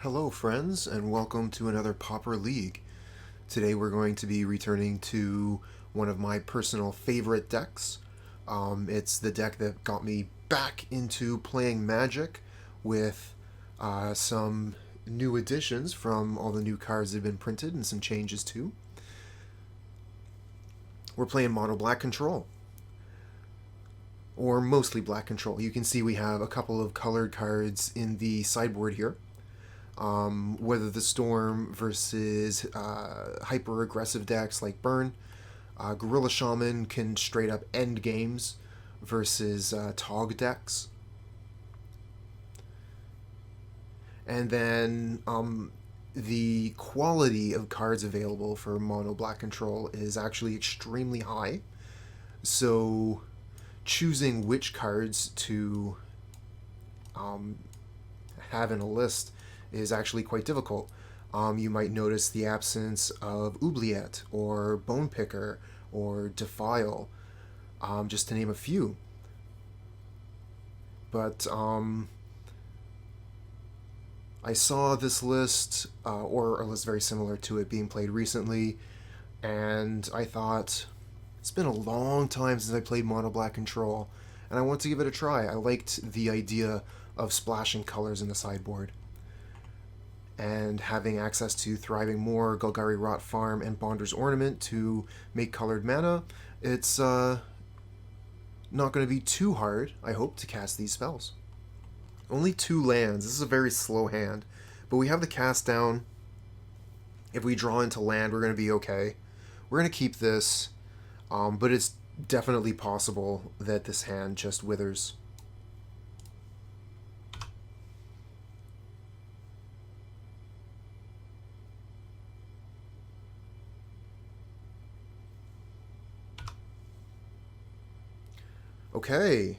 Hello friends, and welcome to another Pauper League. Today we're going to be returning to one of my personal favorite decks. It's the deck that got me back into playing Magic with some new additions from all the new cards that have been printed and some changes too. We're playing Mono Black Control. Or mostly Black Control. You can see we have a couple of colored cards in the sideboard here. Whether the Storm versus hyper-aggressive decks like Burn. Gorilla Shaman can straight up end games versus Tog decks. And then the quality of cards available for Mono Black Control is actually extremely high. So choosing which cards to have in a list is actually quite difficult. You might notice the absence of Oubliette or Bone Picker or Defile, just to name a few. But I saw this list, or a list very similar to it, being played recently, and I thought, it's been a long time since I played Mono Black Control, and I want to give it a try. I liked the idea of splashing colors in the sideboard. And having access to Thriving Moor, Golgari Rot Farm, and Bonder's Ornament to make colored mana, it's not going to be too hard, I hope, to cast these spells. Only 2 lands. This is a very slow hand. But we have the cast down. If we draw into land, we're going to be okay. We're going to keep this, but it's definitely possible that this hand just withers. Okay.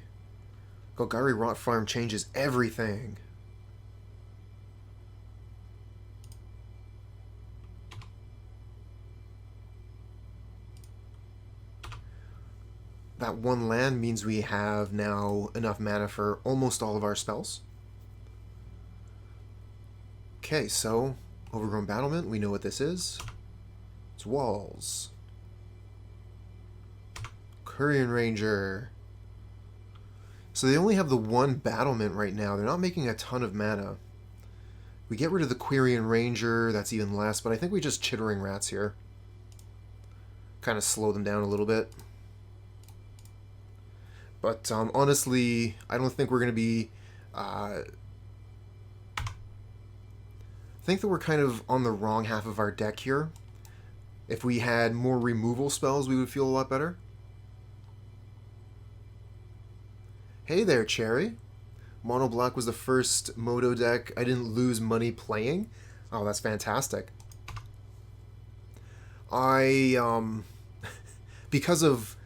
Golgari Rot Farm changes everything. That 1 land means we have now enough mana for almost all of our spells. Okay, so Overgrown Battlement, we know what this is. It's walls. Phyrexian Rager. So they only have the 1 battlement right now. They're not making a ton of mana. We get rid of the Phyrexian Rager, that's even less, but I think we just Chittering Rats here. Kind of slow them down a little bit. But honestly, I don't think we're going to be... I think that we're kind of on the wrong half of our deck here. If we had more removal spells, we would feel a lot better. Hey there, Cherry. Mono Black was the first Moto deck I didn't lose money playing. Oh, that's fantastic. Because of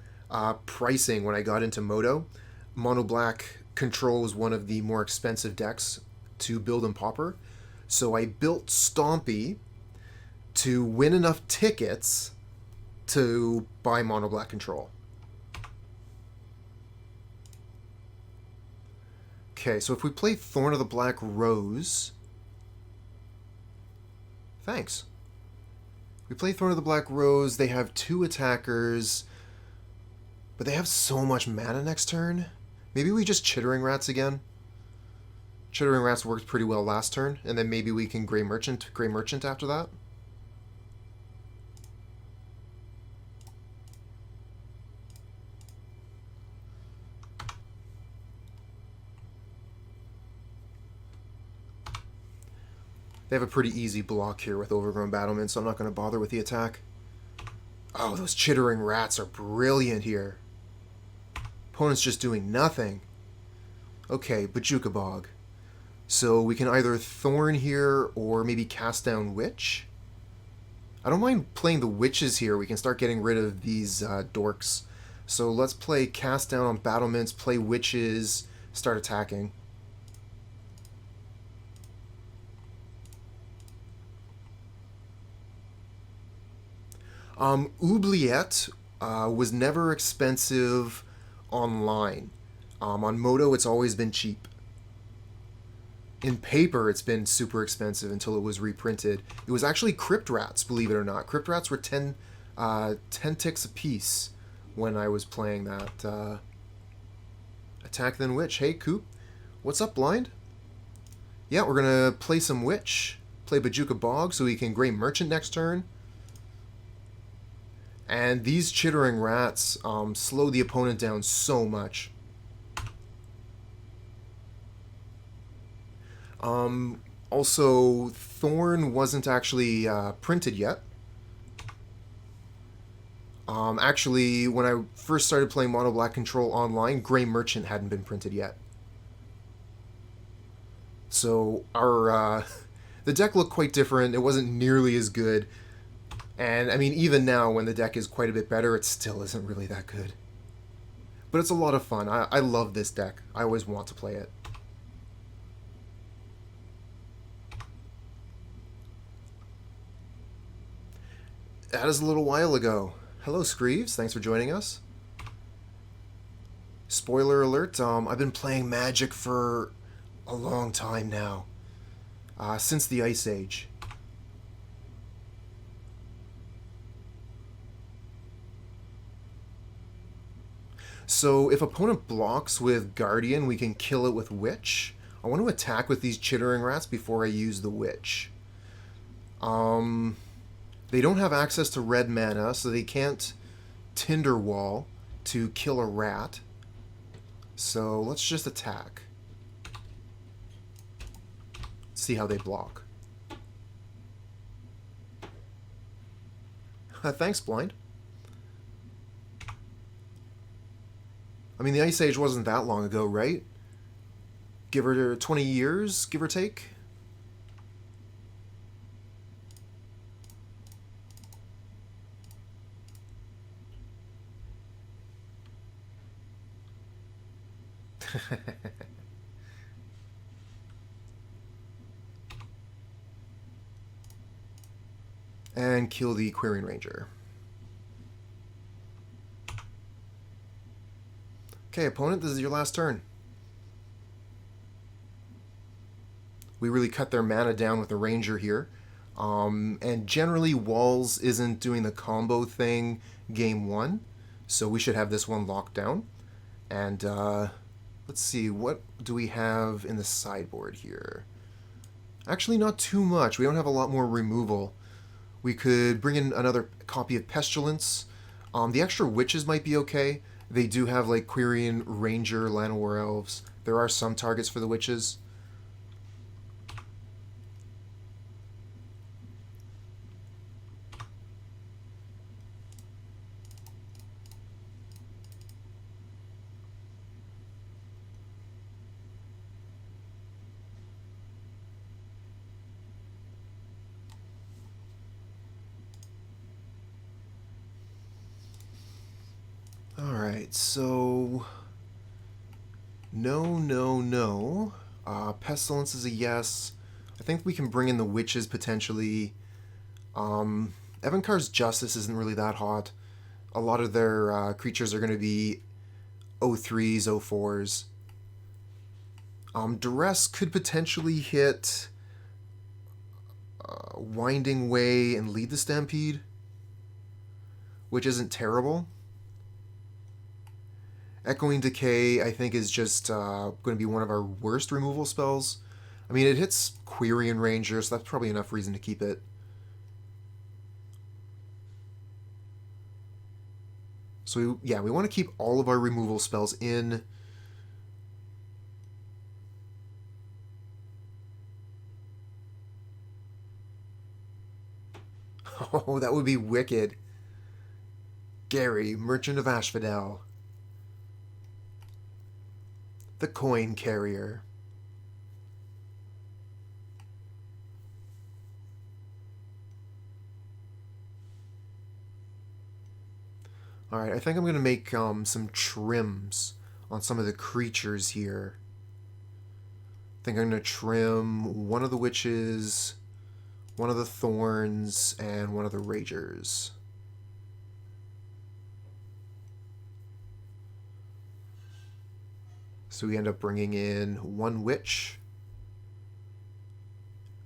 pricing when I got into Moto, Mono Black Control was one of the more expensive decks to build in Pauper. So I built Stompy to win enough tickets to buy Mono Black Control. Okay, so if we play Thorn of the Black Rose... Thanks. We play Thorn of the Black Rose, they have 2 attackers, but they have so much mana next turn. Maybe we just Chittering Rats again. Chittering Rats worked pretty well last turn, and then maybe we can Grey Merchant after that. They have a pretty easy block here with Overgrown Battlement, so I'm not going to bother with the attack. Oh, those Chittering Rats are brilliant here. Opponent's just doing nothing. Okay, Bojuka Bog. So we can either Thorn here or maybe cast down Witch. I don't mind playing the Witches here. We can start getting rid of these dorks. So let's play cast down on battlements, play Witches, start attacking. Oubliette was never expensive online. On Moto, it's always been cheap. In paper, it's been super expensive until it was reprinted. It was actually Crypt Rats, believe it or not. Crypt Rats were 10 ticks a piece when I was playing that. Attack then Witch. Hey, Coop. What's up, Blind? Yeah, we're going to play some Witch. Play Bojuka Bog so we can Grey Merchant next turn. And these Chittering Rats slow the opponent down so much. Also, Thorn wasn't actually printed yet. Actually, when I first started playing Mono Black Control online, Grey Merchant hadn't been printed yet. So our the deck looked quite different. It wasn't nearly as good. And, I mean, even now, when the deck is quite a bit better, it still isn't really that good. But it's a lot of fun. I love this deck. I always want to play it. That is a little while ago. Hello, Screeves. Thanks for joining us. Spoiler alert, I've been playing Magic for a long time now. Since the Ice Age. So if opponent blocks with Guardian, we can kill it with Witch. I want to attack with these Chittering Rats before I use the Witch. They don't have access to red mana, so they can't Tinderwall to kill a rat. So let's just attack. See how they block. Thanks, Blind. I mean, the Ice Age wasn't that long ago, right? Give her 20 years, give or take? And kill the Quirion Ranger. Okay, opponent, this is your last turn. We really cut their mana down with the Ranger here. And generally, Walls isn't doing the combo thing game one, so we should have this one locked down. And let's see, what do we have in the sideboard here? Actually, not too much. We don't have a lot more removal. We could bring in another copy of Pestilence. The extra Witches might be okay. They do have, like, Quirion Ranger, Llanowar Elves. There are some targets for the Witches. Alright, so... No. Pestilence is a yes. I think we can bring in the Witches, potentially. Evincar's Justice isn't really that hot. A lot of their creatures are going to be 03s, 04s. Duress could potentially hit Winding Way and Lead the Stampede, which isn't terrible. Echoing Decay, I think, is just going to be one of our worst removal spells. I mean, it hits Quirion Ranger, so that's probably enough reason to keep it. So, we want to keep all of our removal spells in. Oh, that would be wicked. Gary, Merchant of Asphodel. The Coin Carrier. Alright, I think I'm going to make some trims on some of the creatures here. I think I'm going to trim one of the Witches, one of the Thorns, and one of the Ragers. So we end up bringing in one Witch,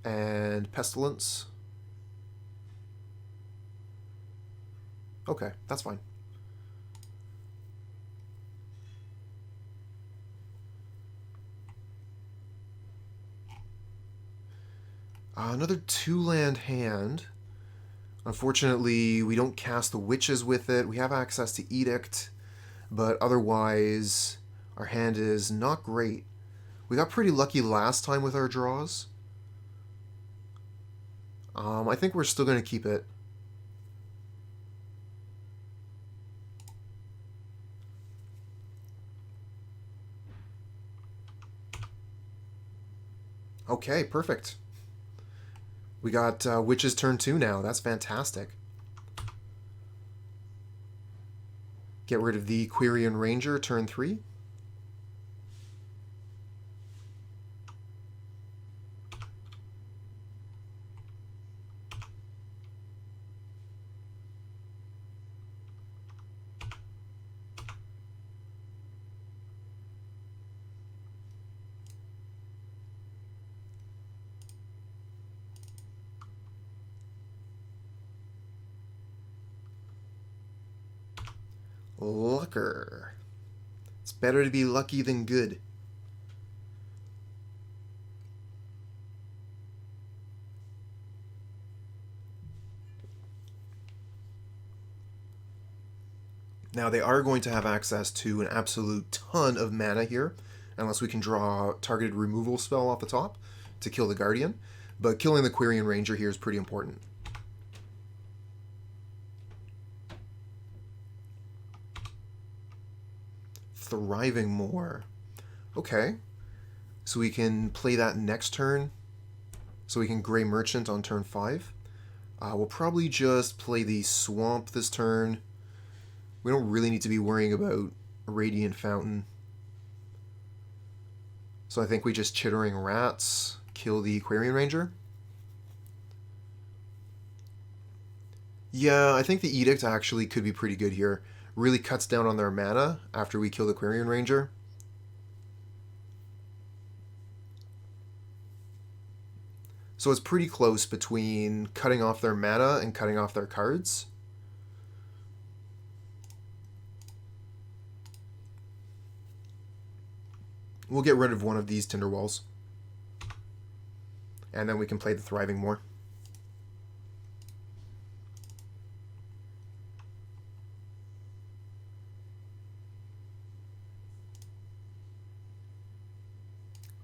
and Pestilence. Okay, that's fine. Another 2-land hand. Unfortunately, we don't cast the Witches with it. We have access to Edict, but otherwise, our hand is not great. We got pretty lucky last time with our draws. I think we're still going to keep it. Okay, perfect. We got Witches turn 2 now. That's fantastic. Get rid of the Phyrexian Rager, turn 3. Lucker. It's better to be lucky than good. Now they are going to have access to an absolute ton of mana here, unless we can draw a targeted removal spell off the top to kill the Guardian. But killing the Phyrexian Rager here is pretty important. Thriving Moor. Okay. So we can play that next turn. So we can Grey Merchant on turn 5. We'll probably just play the Swamp this turn. We don't really need to be worrying about Radiant Fountain. So I think we just Chittering Rats, kill the Phyrexian Rager. Yeah, I think the Edict actually could be pretty good here. Really cuts down on their mana after we kill the Phyrexian Rager. So it's pretty close between cutting off their mana and cutting off their cards. We'll get rid of one of these Tinderwalls. And then we can play the Thriving Moor.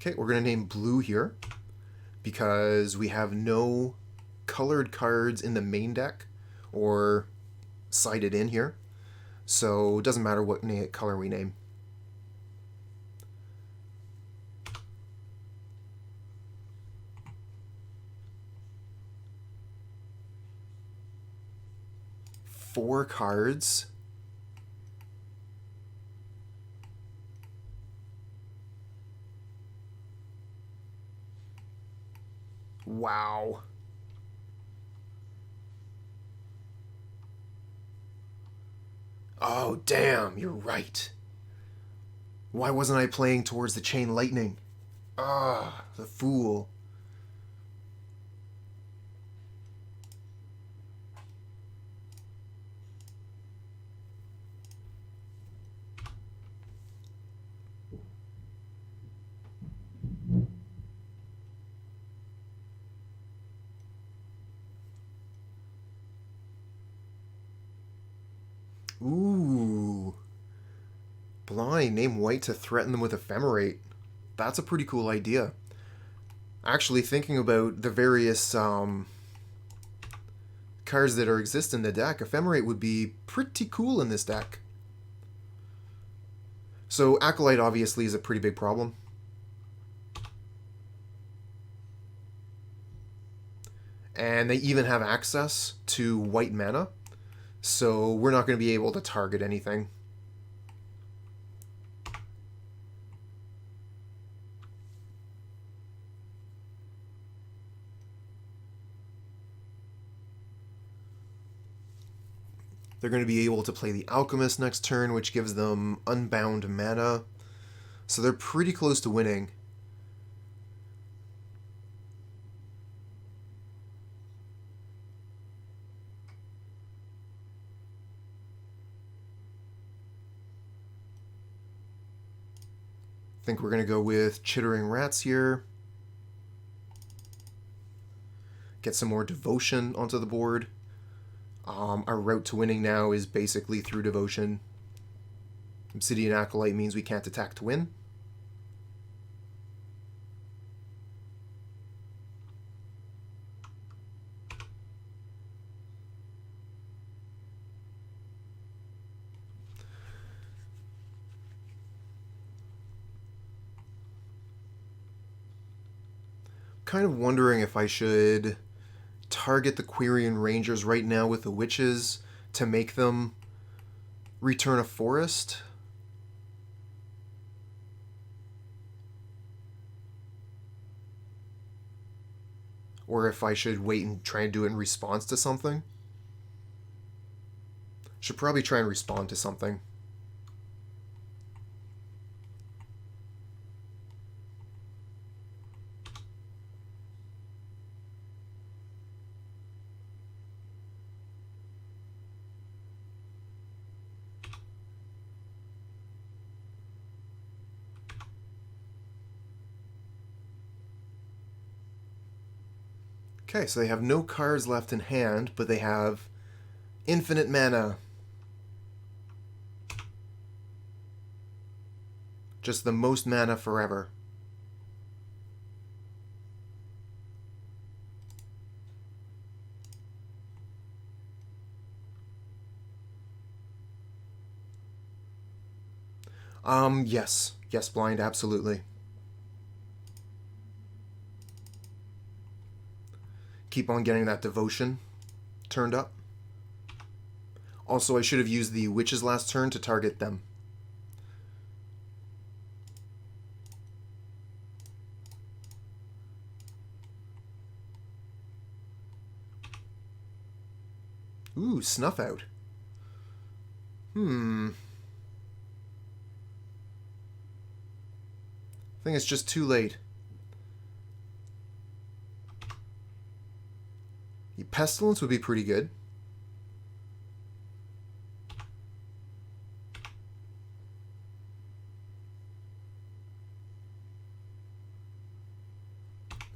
Okay, we're going to name blue here because we have no colored cards in the main deck or sided in here. So it doesn't matter what color we name. Four cards. Wow. Oh, damn, you're right. Why wasn't I playing towards the Chain Lightning? Ah, the fool. Ooh. Blind, name white to threaten them with Ephemerate. That's a pretty cool idea. Actually, thinking about the various cards that exist in the deck, Ephemerate would be pretty cool in this deck. So Acolyte obviously is a pretty big problem. And they even have access to white mana. So we're not going to be able to target anything. They're going to be able to play the Alchemist next turn, which gives them unbound mana. So they're pretty close to winning. think we're going to go with Chittering Rats here. Get some more devotion onto the board. Our route to winning now is basically through devotion. Obsidian Acolyte means we can't attack to win. Kind of wondering if I should target the Quirion Rangers right now with the Witches to make them return a forest. Or if I should wait and try and do it in response to something. Should probably try and respond to something. Okay, so they have no cards left in hand, but they have infinite mana. Just the most mana forever. Yes. Yes, blind, absolutely. Keep on getting that devotion turned up. Also, I should have used the Witches last turn to target them. Ooh, Snuff Out. I think it's just too late. Pestilence would be pretty good.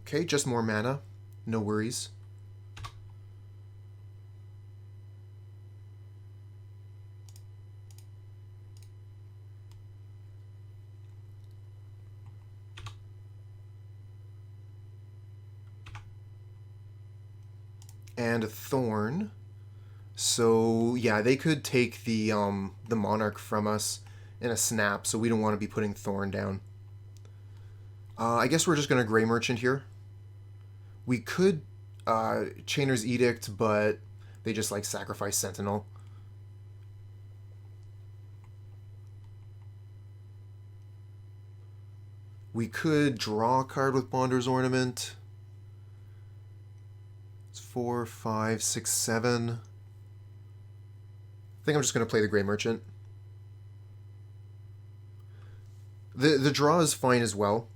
Okay, just more mana. No worries. And a Thorn. So yeah, they could take the Monarch from us in a snap, so we don't want to be putting Thorn down. I guess we're just going to Grey Merchant here. We could Chainer's Edict, but they just like sacrifice Sentinel. We could draw a card with Bonder's Ornament. 4, 5, 6, 7. I think I'm just going to play the Grey Merchant. The draw is fine as well.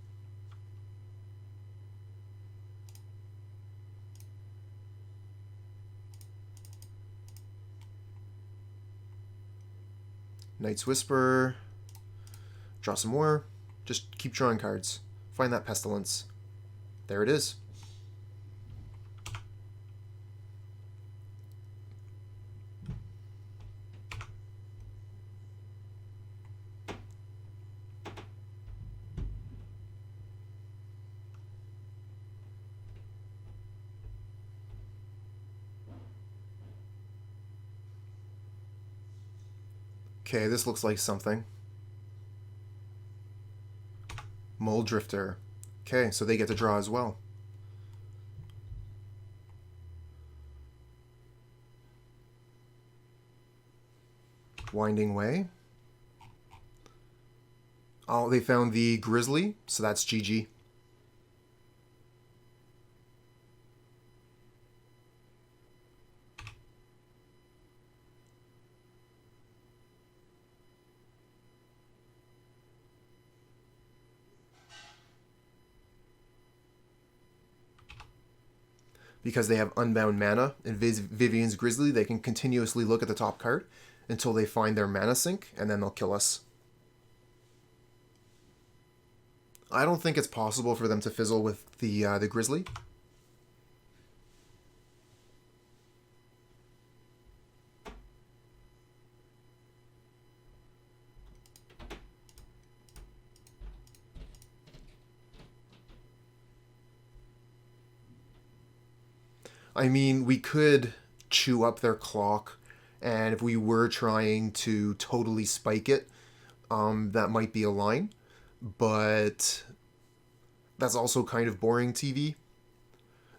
Knight's Whisper. Draw some more. Just keep drawing cards. Find that Pestilence. There it is. Okay, this looks like something. Mole Drifter. Okay, so they get to draw as well. Winding Way. Oh, they found the Grizzly, so that's GG. Because they have unbound mana in Vivian's Grizzly, they can continuously look at the top card until they find their mana sink, and then they'll kill us. I don't think it's possible for them to fizzle with the Grizzly. I mean, we could chew up their clock, and if we were trying to totally spike it, that might be a line, but that's also kind of boring TV.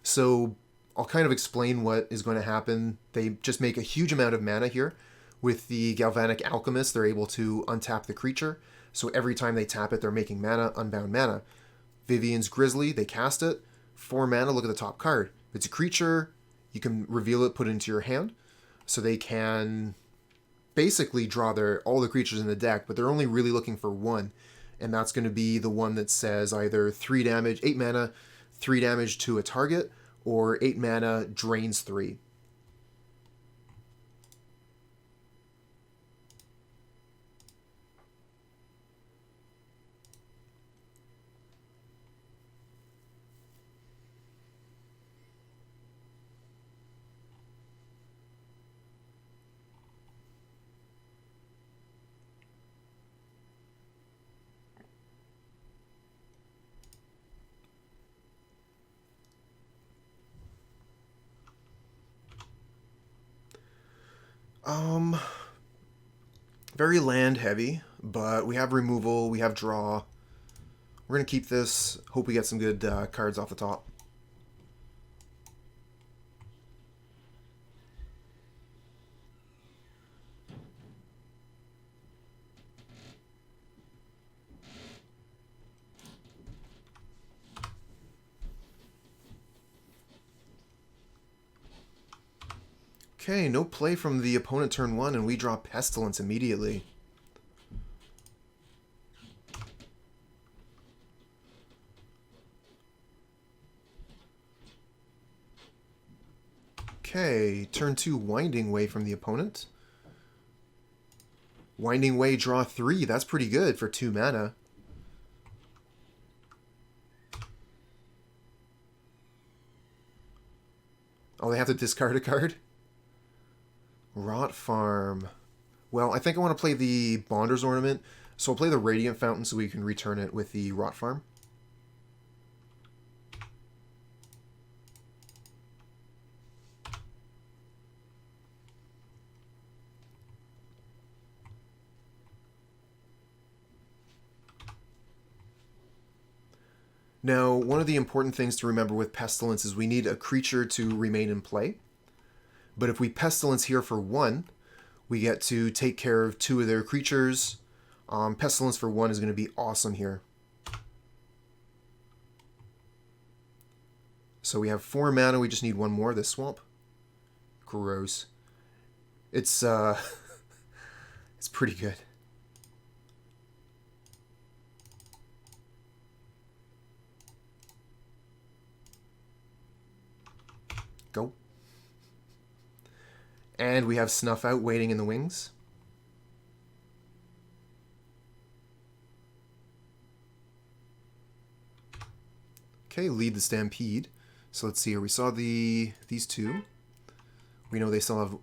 So I'll kind of explain what is going to happen. They just make a huge amount of mana here. With the Galvanic Alchemist, they're able to untap the creature. So every time they tap it, they're making mana, unbound mana. Vivian's Grizzly, they cast it. 4 mana, look at the top card. If it's a creature, you can reveal it, put it into your hand. So they can basically draw all the creatures in the deck, but they're only really looking for one. And that's going to be the one that says either 3 damage, 8 mana, 3 damage to a target, or 8 mana, drains 3. Very land heavy, but we have removal, we have draw. We're going to keep this, hope we get some good cards off the top. Okay, no play from the opponent turn 1, and we draw Pestilence immediately. Okay, turn 2, Winding Way from the opponent. Winding Way, draw 3. That's pretty good for 2 mana. Oh, they have to discard a card? Rot Farm. Well, I think I want to play the Bonder's Ornament, so I'll play the Radiant Fountain so we can return it with the Rot Farm. Now, one of the important things to remember with Pestilence is we need a creature to remain in play. But if we Pestilence here for 1, we get to take care of 2 of their creatures. Pestilence for 1 is going to be awesome here. So we have 4 mana, we just need 1 more, this swamp. Gross. It's it's pretty good. Go. And we have Snuff Out waiting in the wings. Okay, lead the Stampede. So let's see here. We saw these 2. We know they still have...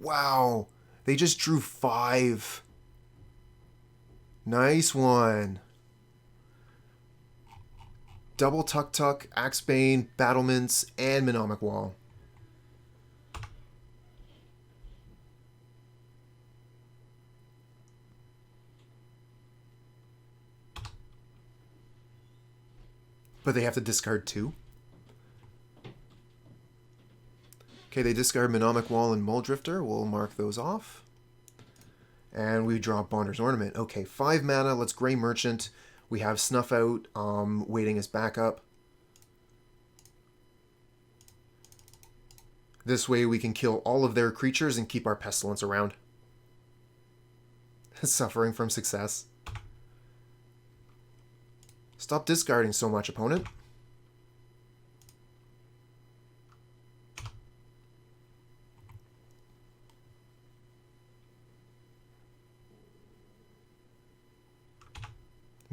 Wow! They just drew 5. Nice one. Double Tuk-Tuk, Axebane, Battlements, and Mnemonic Wall. But they have to discard 2. Okay, they discard Mnemonic Wall and Muldrifter. We'll mark those off. And we draw Bonder's Ornament. Okay, 5 mana. Let's Grey Merchant. We have Snuff Out waiting as backup. This way we can kill all of their creatures and keep our Pestilence around. Suffering from success. Stop discarding so much, opponent.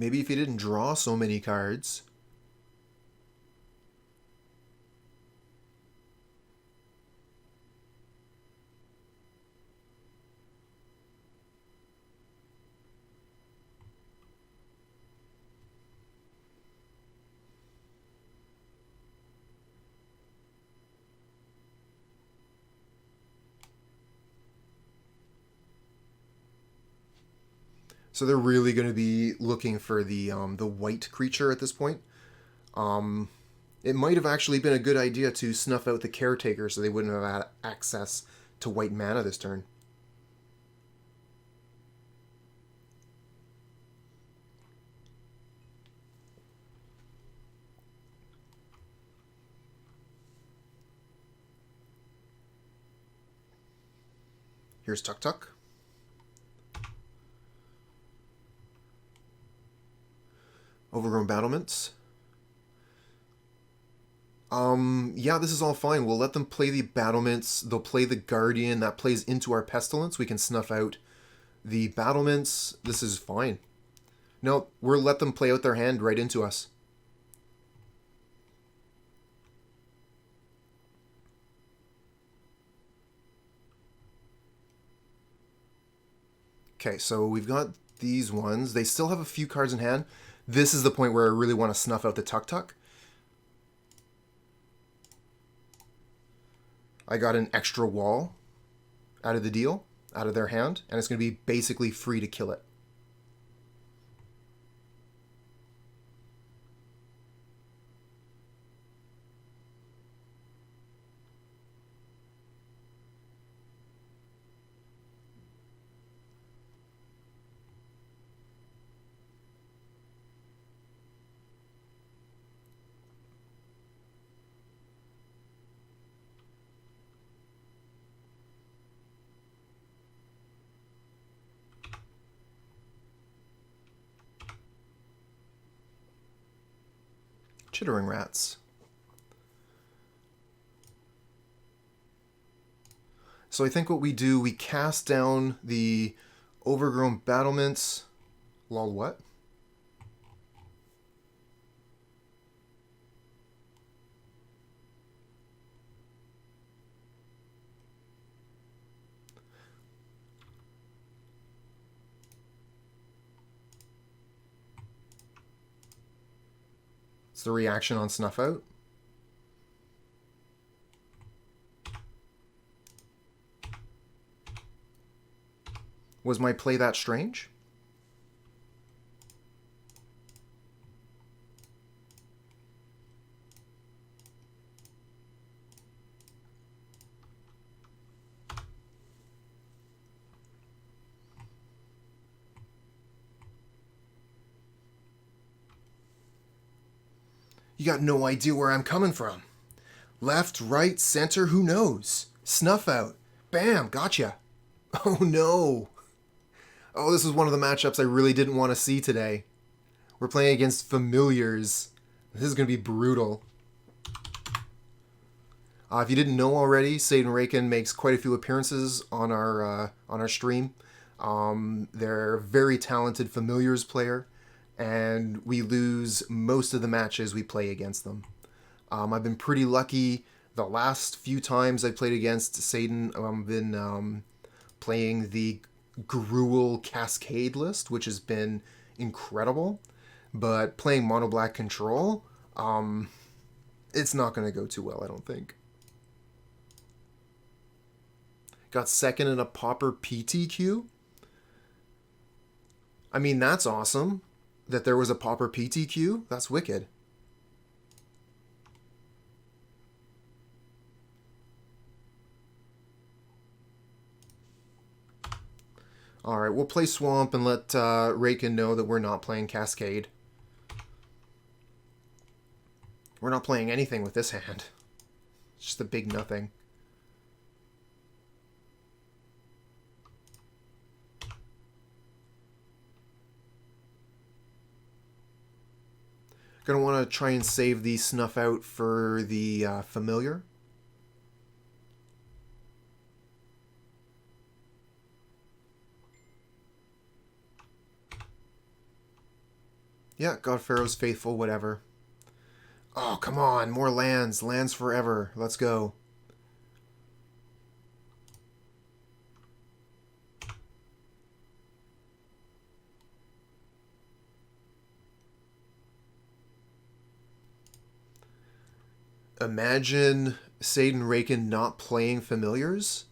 Maybe if he didn't draw so many cards. So they're really going to be looking for the white creature at this point. It might have actually been a good idea to snuff out the caretaker so they wouldn't have had access to white mana this turn. Here's Tuk Tuk. Overgrown Battlements. Yeah, this is all fine. We'll let them play the Battlements. They'll play the Guardian. That plays into our Pestilence. We can snuff out the Battlements. This is fine. No, we'll let them play out their hand right into us. Okay, so we've got these ones. They still have a few cards in hand. This is the point where I really want to snuff out the Tuk Tuk. I got an extra wall out of the deal, out of their hand, and it's going to be basically free to kill it. Chittering Rats. So I think what we do, we cast down the Overgrown Battlements. Lol, what? It's the reaction on Snuff Out. Was my play that strange? You got no idea where I'm coming from. Left, right, center, who knows? Snuff Out. Bam, gotcha. Oh no. Oh, this is one of the matchups I really didn't want to see today. We're playing against familiars. This is going to be brutal. If you didn't know already, Satan Raken makes quite a few appearances on our stream. They're a very talented familiars player, and we lose most of the matches we play against them. I've been pretty lucky. The last few times I played against Satan, I've been playing the Gruel Cascade list, which has been incredible. But playing Mono Black Control, it's not going to go too well, I don't think. Got second in a Pauper PTQ. I mean, that's awesome that there was a Pauper PTQ. That's wicked. Alright, we'll play Swamp and let Raken know that we're not playing Cascade. We're not playing anything with this hand. It's just a big nothing. Gonna want to try and save the Snuff Out for the Familiar. Yeah, God Pharaoh's faithful, whatever. Oh, come on, more lands. Lands forever. Let's go. Imagine Seiden Raken not playing familiars.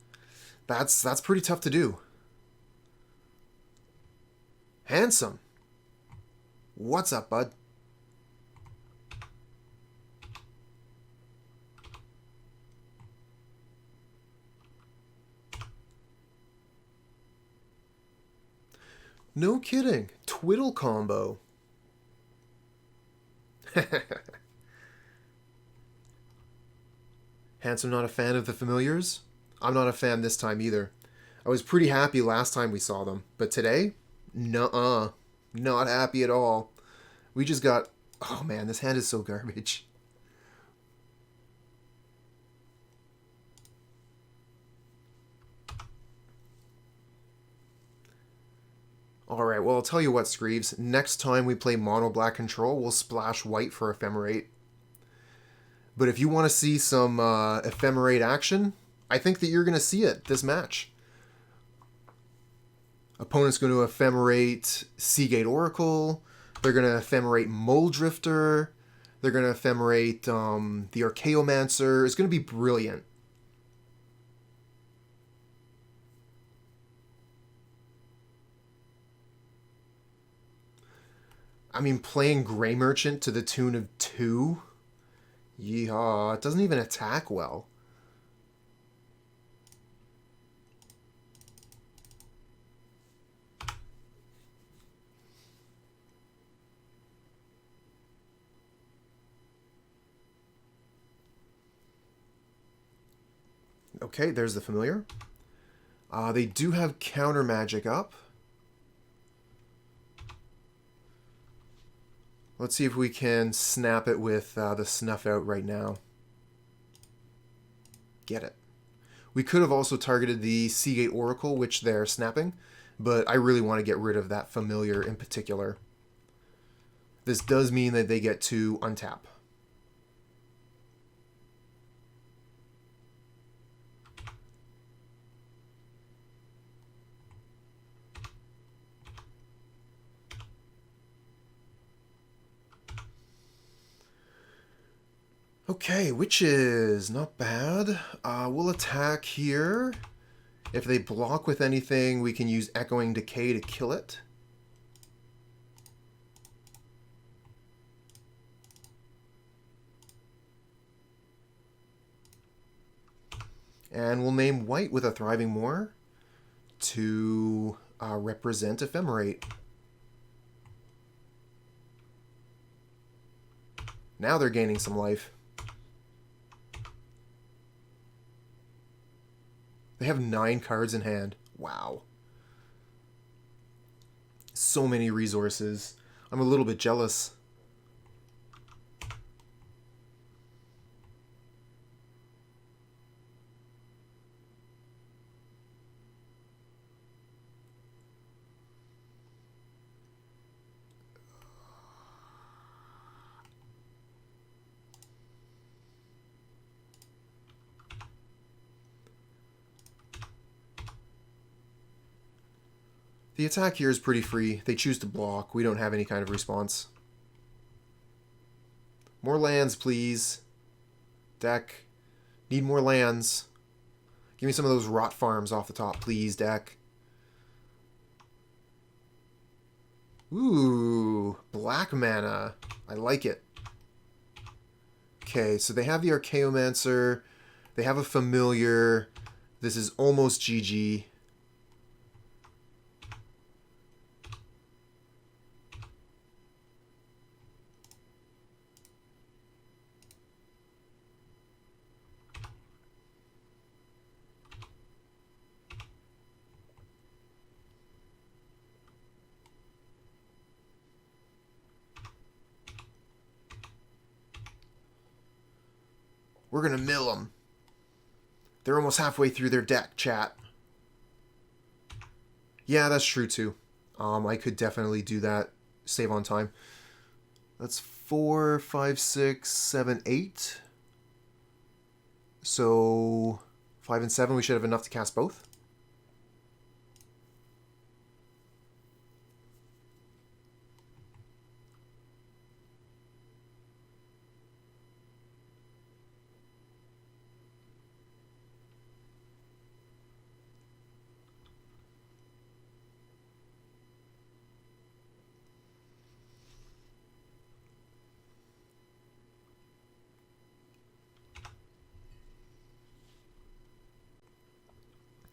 That's pretty tough to do. Handsome. What's up, bud? No kidding. Twiddle combo. Handsome not a fan of the familiars? I'm not a fan this time either. I was pretty happy last time we saw them, but today? Nuh-uh. Not happy at all. We just got... Oh man, this hand is so garbage. Alright, well I'll tell you what, Screeves. Next time we play mono black control, we'll splash white for Ephemerate. But if you want to see some Ephemerate action, I think that you're going to see it this match. Opponent's going to Ephemerate Seagate Oracle. They're going to Ephemerate Mole Drifter. They're going to Ephemerate the Archaeomancer. It's going to be brilliant. I mean, playing Grey Merchant to the tune of 2? Yeehaw, it doesn't even attack well. Okay, there's the familiar. They do have counter magic up. Let's see if we can snap it with the Snuff Out right now. Get it. We could have also targeted the Seagate Oracle, which they're snapping, but I really want to get rid of that familiar in particular. This does mean that they get to untap. Okay, Witches, not bad. We'll attack here. If they block with anything, we can use Echoing Decay to kill it. And we'll name white with a Thriving Moor to represent Ephemerate. Now they're gaining some life. They have 9 cards in hand. Wow. So many resources. I'm a little bit jealous. The attack here is pretty free. They choose to block. We don't have any kind of response. More lands, please. Deck. Need more lands. Give me some of those rot farms off the top, please, deck. Ooh, black mana. I like it. Okay, so they have the Archaeomancer. They have a familiar. This is almost GG. We're going to mill them. They're almost halfway through their deck, chat. Yeah, that's true too. I could definitely do that. Save on time. That's 4, 5, 6, 7, 8. So 5 and 7, we should have enough to cast both.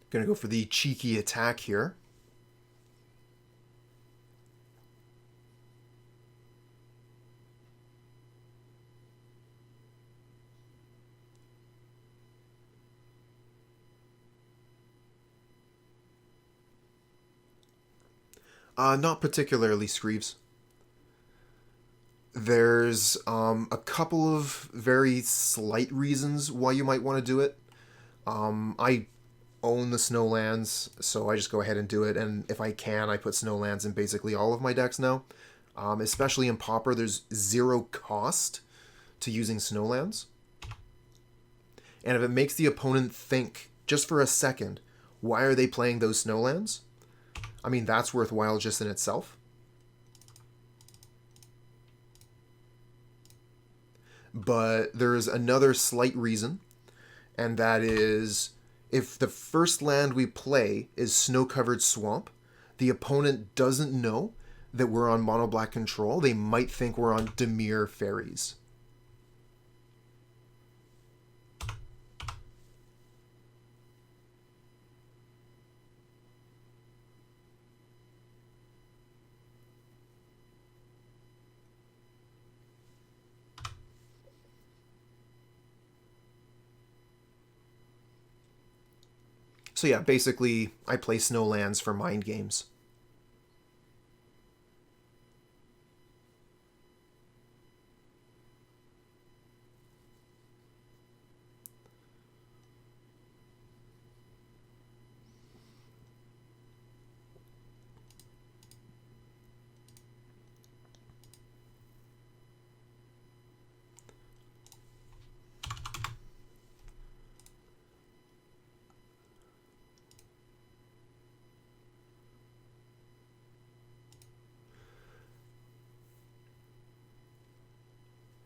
Gonna go for the cheeky attack here. Not particularly, Screeves. There's a couple of very slight reasons why you might want to do it. I own the Snowlands, so I just go ahead and do it, and if I can, I put Snowlands in basically all of my decks now. Especially in Pauper, there's 0 cost to using Snowlands. And if it makes the opponent think, just for a second, why are they playing those Snowlands? I mean, that's worthwhile just in itself. But there's another slight reason, and that is if the first land we play is Snow-Covered Swamp, the opponent doesn't know that we're on mono black control. They might think we're on Dimir Fairies. So yeah, basically, I play Snowlands for mind games.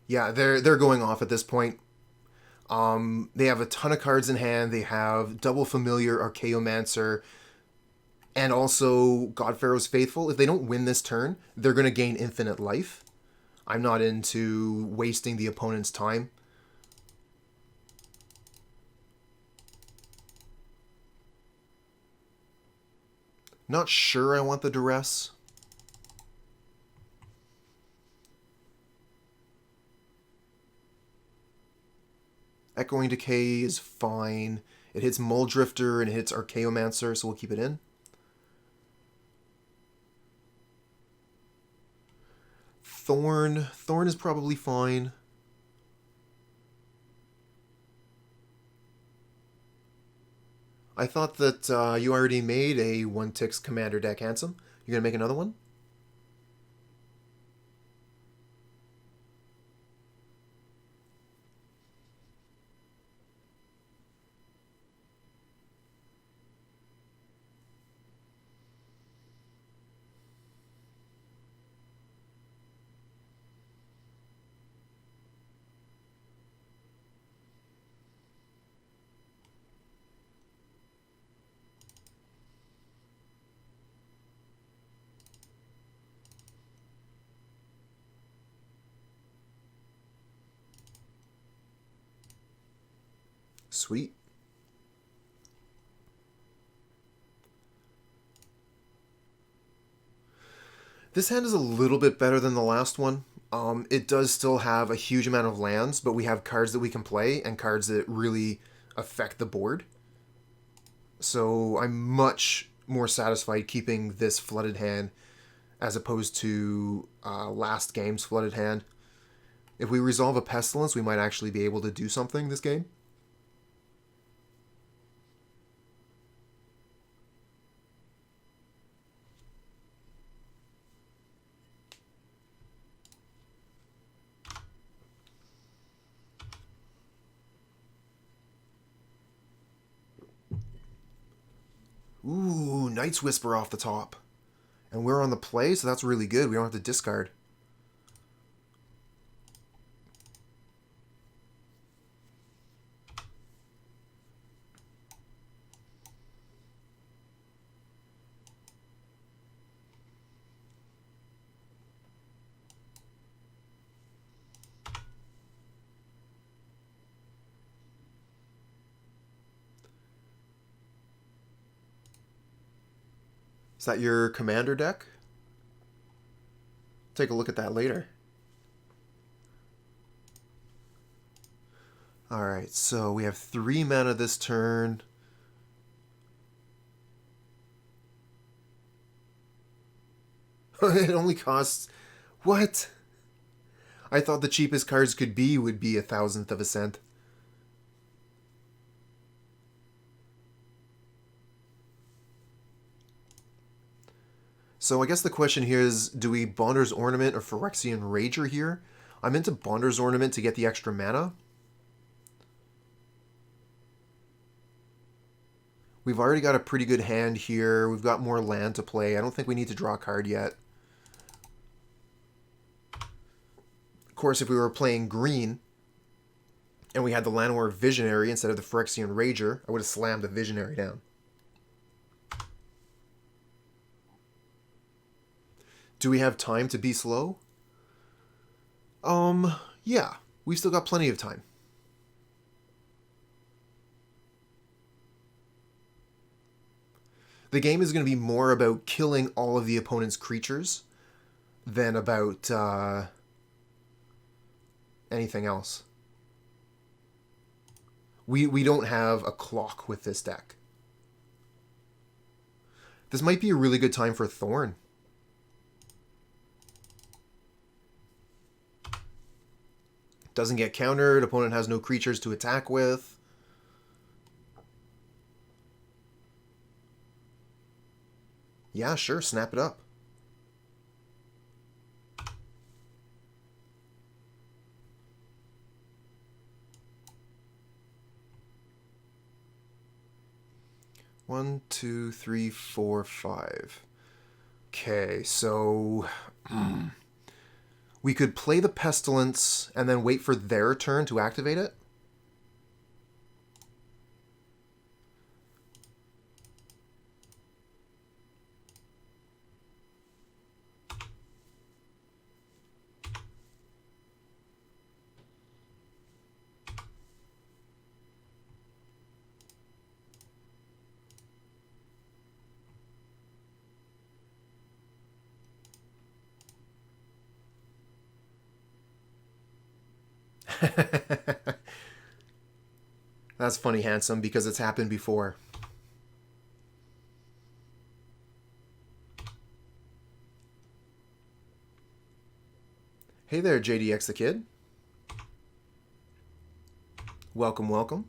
Yeah, they're going off at this point. They have a ton of cards in hand. They have Double Familiar, Archaeomancer, and also God Pharaoh's Faithful. If they don't win this turn, they're going to gain infinite life. I'm not into wasting the opponent's time. Not sure I want the Duress. Echoing Decay is fine. It hits Muldrifter and it hits Archaeomancer, so we'll keep it in. Thorn. Thorn is probably fine. I thought that you already made a 1-Tix Commander deck, Handsome. You're going to make another one? Sweet. This hand is a little bit better than the last one. It does still have a huge amount of lands, but we have cards that we can play and cards that really affect the board. So I'm much more satisfied keeping this flooded hand as opposed to last game's flooded hand. If we resolve a Pestilence, we might actually be able to do something this game. Night's Whisper off the top. And we're on the play, so that's really good. We don't have to discard. Is that your commander deck? Take a look at that later. Alright, so we have 3 mana this turn. It only costs... What? I thought the cheapest cards would be 1,000th of a cent. So I guess the question here is, do we Bonder's Ornament or Phyrexian Rager here? I'm into Bonder's Ornament to get the extra mana. We've already got a pretty good hand here. We've got more land to play. I don't think we need to draw a card yet. Of course, if we were playing green and we had the Llanowar Visionary instead of the Phyrexian Rager, I would have slammed the Visionary down. Do we have time to be slow? Yeah. We've still got plenty of time. The game is going to be more about killing all of the opponent's creatures than about anything else. We don't have a clock with this deck. This might be a really good time for Thorn. Doesn't get countered. Opponent has no creatures to attack with. Yeah, sure. Snap it up. One, two, three, four, five. Okay, so... we could play the Pestilence and then wait for their turn to activate it. That's funny, Handsome, because it's happened before. Hey there, JDX the Kid. Welcome, welcome.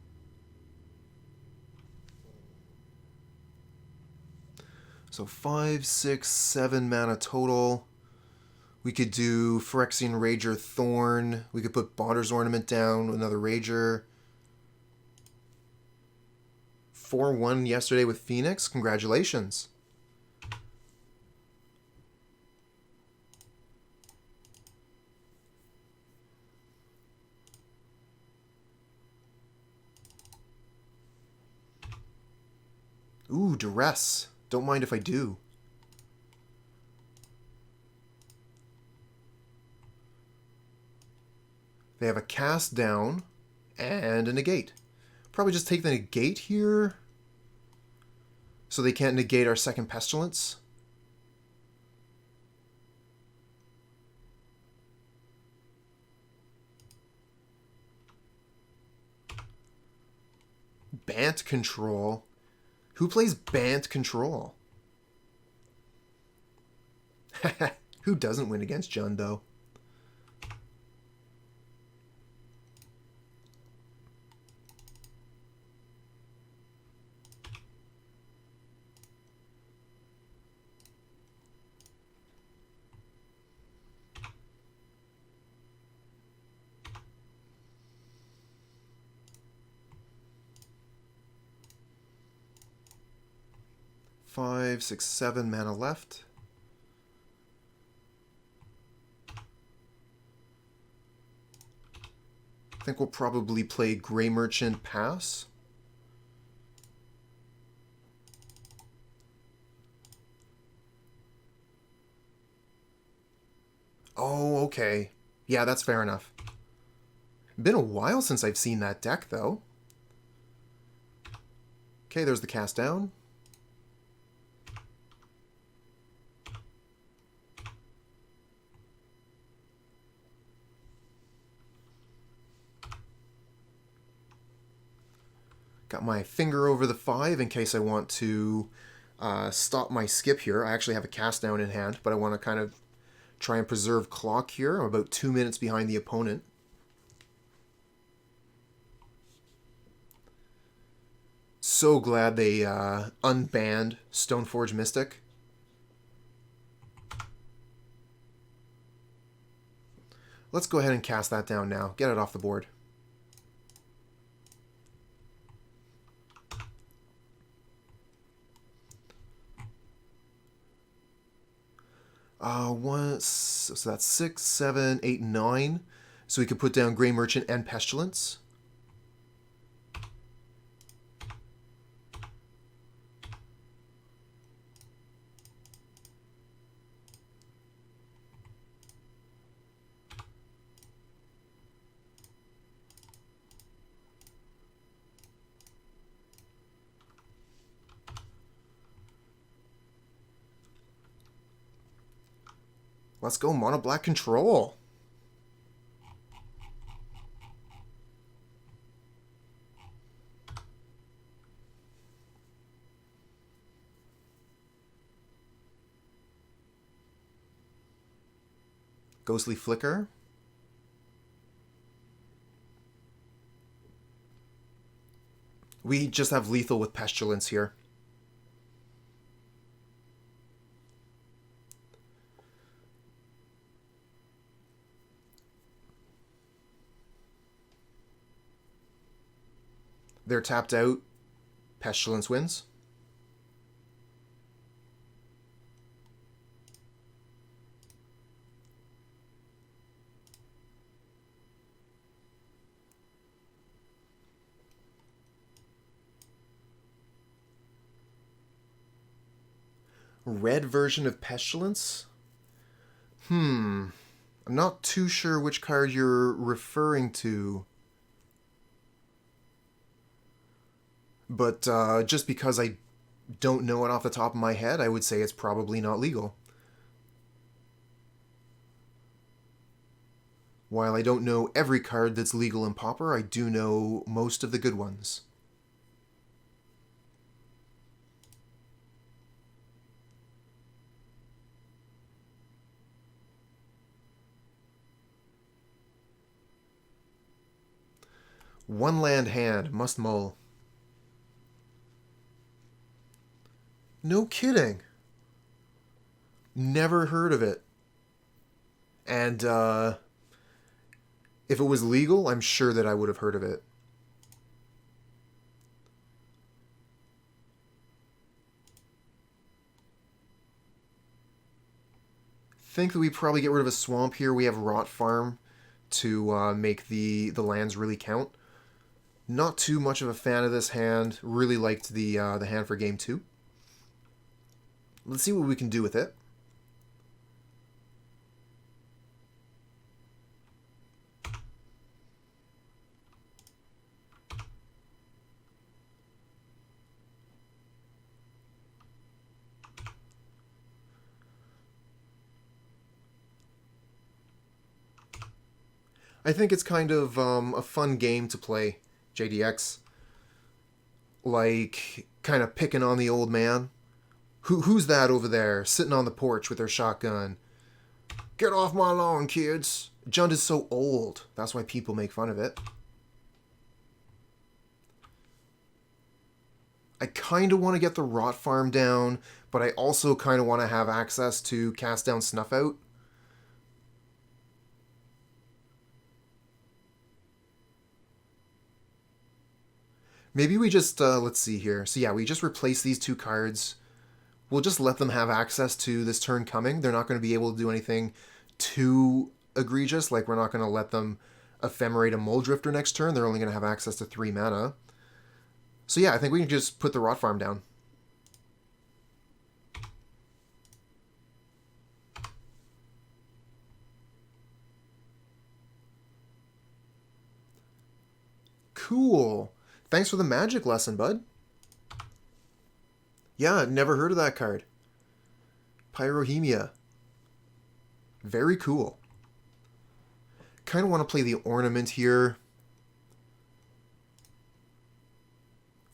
So 5, 6, 7 mana total. We could do Phyrexian Rager, Thorn. We could put Bonder's Ornament down, another Rager. 4-1 yesterday with Phoenix. Congratulations. Ooh, Duress. Don't mind if I do. They have a cast down and a negate. Probably just take the negate here so they can't negate our second Pestilence. Bant Control? Who plays Bant Control? Who doesn't win against Jund, though? 5, 6, 7 mana left. I think we'll probably play Grey Merchant pass. Oh, okay. Yeah, that's fair enough. Been a while since I've seen that deck, though. Okay, there's the cast down. Got my finger over the 5 in case I want to stop my skip here. I actually have a cast down in hand, but I want to kind of try and preserve clock here. I'm about 2 minutes behind the opponent. So glad they unbanned Stoneforge Mystic. Let's go ahead and cast that down now. Get it off the board. So that's 6, 7, 8, 9. So we could put down Grey Merchant and Pestilence. Let's go mono black control. Ghostly Flicker. We just have lethal with Pestilence here. They're tapped out. Pestilence wins. Red version of Pestilence? I'm not too sure which card you're referring to. But just because I don't know it off the top of my head, I would say it's probably not legal. While I don't know every card that's legal in Pauper, I do know most of the good ones. One land hand, must mull. No kidding. Never heard of it. And if it was legal, I'm sure that I would have heard of it. Think that we probably get rid of a swamp here. We have Rot Farm to make the lands really count. Not too much of a fan of this hand. Really liked the hand for game 2. Let's see what we can do with it. I think it's kind of a fun game to play, JDX. Like, kind of picking on the old man. Who's that over there, sitting on the porch with their shotgun? Get off my lawn, kids! Jund is so old. That's why people make fun of it. I kind of want to get the Rot Farm down, but I also kind of want to have access to cast down Snuff Out. Maybe we just, let's see here. So yeah, we just replace these two cards we'll just let them have access to this turn coming. They're not going to be able to do anything too egregious. Like, we're not going to let them ephemerate a Muldrifter next turn. They're only going to have access to 3 mana. So yeah, I think we can just put the Rot Farm down. Cool. Thanks for the magic lesson, bud. Yeah, never heard of that card. Pyrohemia. Very cool. Kind of want to play the Ornament here.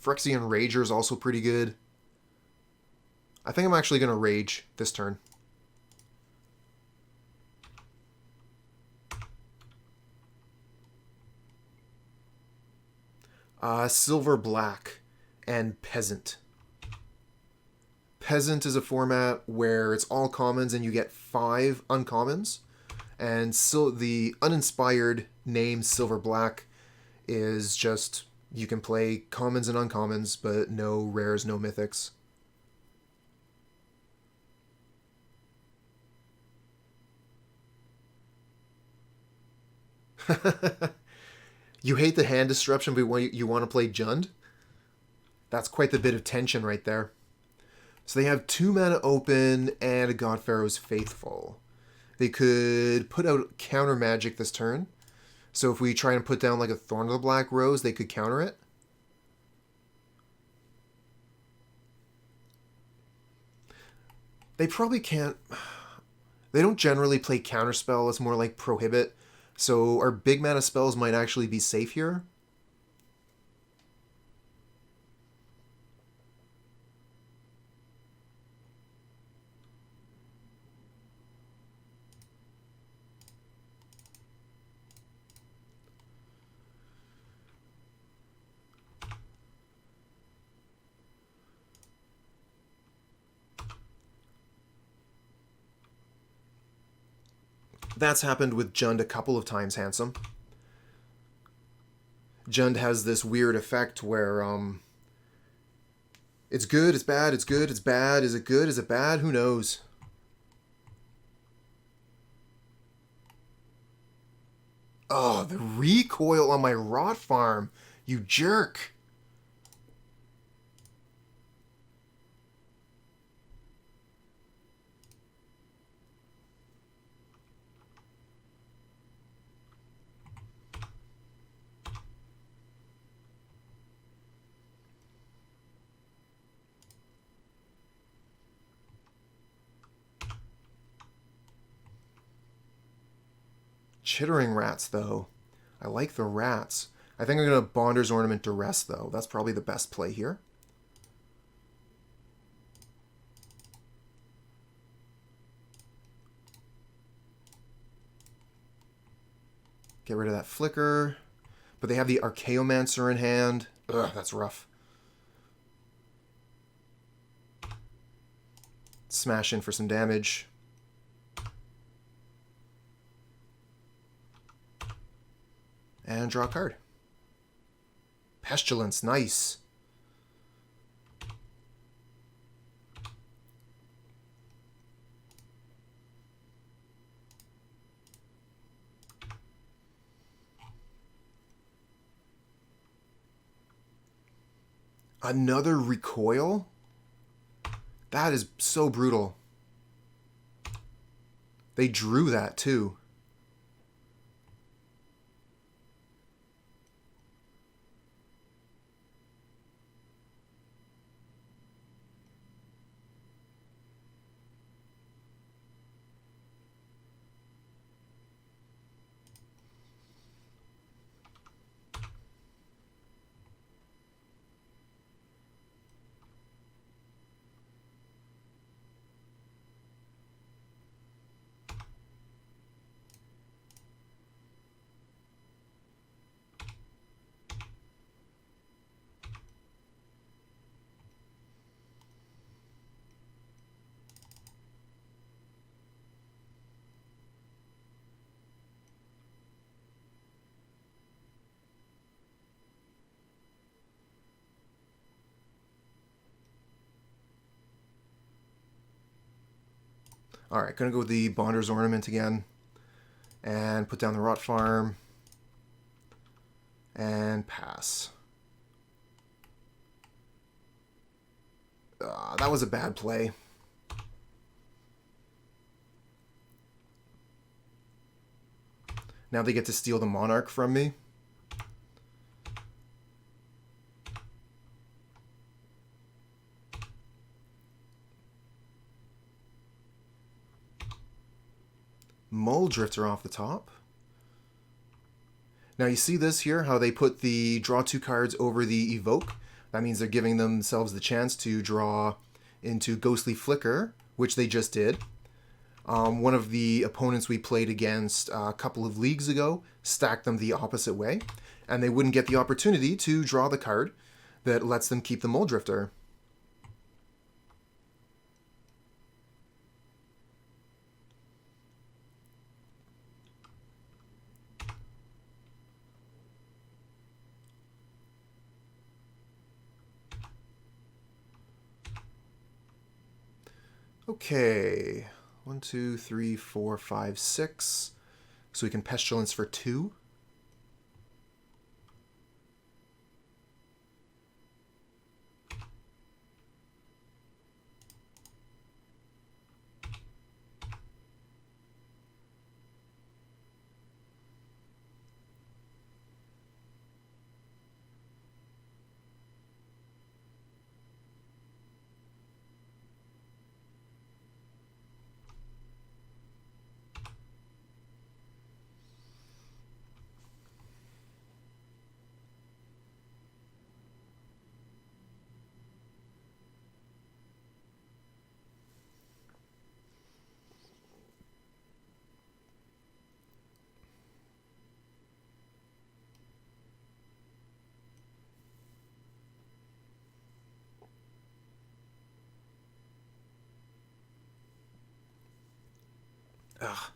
Phyrexian Rager is also pretty good. I think I'm actually going to Rage this turn. Silver Black and Peasant. Peasant is a format where it's all commons and you get 5 uncommons. And so the uninspired name Silver Black is just, you can play commons and uncommons, but no rares, no mythics. You hate the hand disruption, but you want to play Jund? That's quite the bit of tension right there. So they have 2 mana open and a God Pharaoh's Faithful. They could put out counter magic this turn. So if we try and put down like a Thorn of the Black Rose, they could counter it. They probably can't... They don't generally play counterspell. It's more like prohibit. So our big mana spells might actually be safe here. That's happened with Jund a couple of times, Handsome. Jund has this weird effect where it's good, it's bad, it's good, it's bad. Is it good? Is it bad? Who knows? Oh, the recoil on my Rot Farm. You jerk. Chittering Rats, though. I like the rats. I think I'm going to Bonder's Ornament Duress, though. That's probably the best play here. Get rid of that Flicker. But they have the Archaeomancer in hand. Ugh, that's rough. Smash in for some damage. And draw a card. Pestilence, nice. Another recoil? That is so brutal. They drew that too. Alright, gonna go with the Bonder's Ornament again. And put down the Rot Farm. And pass. That was a bad play. Now they get to steal the Monarch from me. Mulldrifter off the top. Now you see this here, how they put the draw 2 cards over the Evoke. That means they're giving themselves the chance to draw into Ghostly Flicker, which they just did. One of the opponents we played against a couple of leagues ago stacked them the opposite way, and they wouldn't get the opportunity to draw the card that lets them keep the Mulldrifter. Okay, 1, 2, 3, 4, 5, 6. So we can Pestilence for 2. Ugh.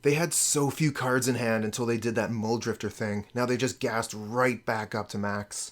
They had so few cards in hand until they did that Mulldrifter thing. Now they just gassed right back up to max.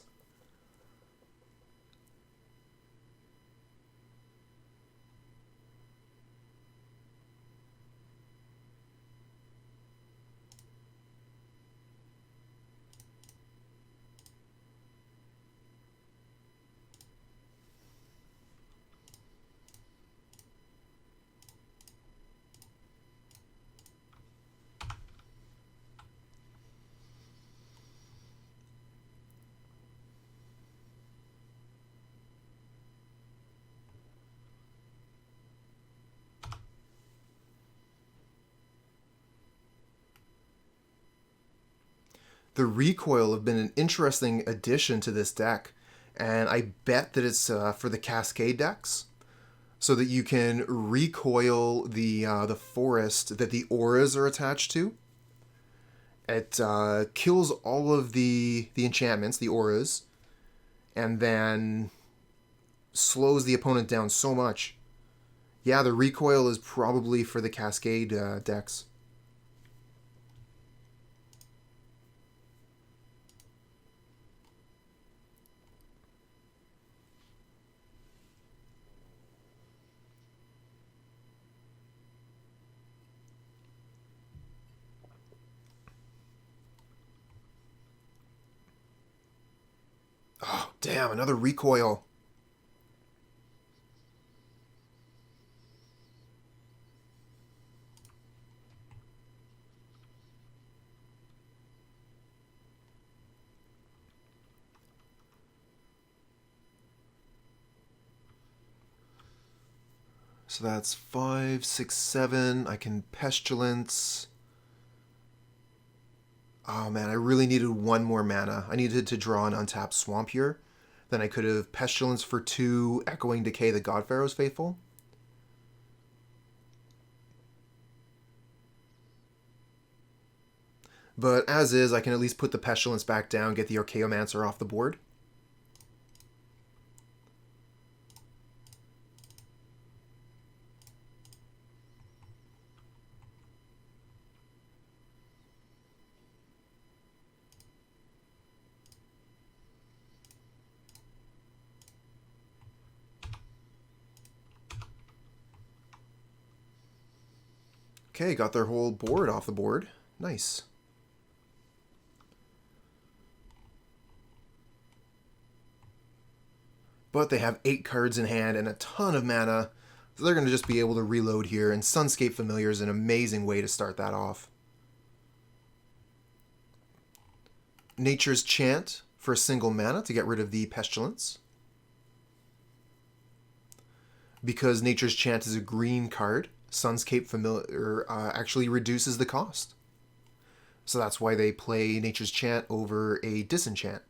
The recoil have been an interesting addition to this deck, and I bet that it's for the Cascade decks, so that you can recoil the forest that the auras are attached to. It kills all of the enchantments, the auras, and then slows the opponent down so much. Yeah, the recoil is probably for the Cascade decks. Oh, damn, another recoil. So that's 5, 6, 7. I can Pestilence. Oh man, I really needed one more mana. I needed to draw an untapped Swamp here. Then I could have Pestilence for 2, Echoing Decay the Godpharaoh's Faithful. But as is, I can at least put the Pestilence back down, get the Archaeomancer off the board. Okay, got their whole board off the board. Nice. But they have 8 cards in hand and a ton of mana, so they're going to just be able to reload here, and Sunscape Familiar is an amazing way to start that off. Nature's Chant for a single mana to get rid of the Pestilence. Because Nature's Chant is a green card, Sunscape Familiar actually reduces the cost. So that's why they play Nature's Chant over a Disenchant.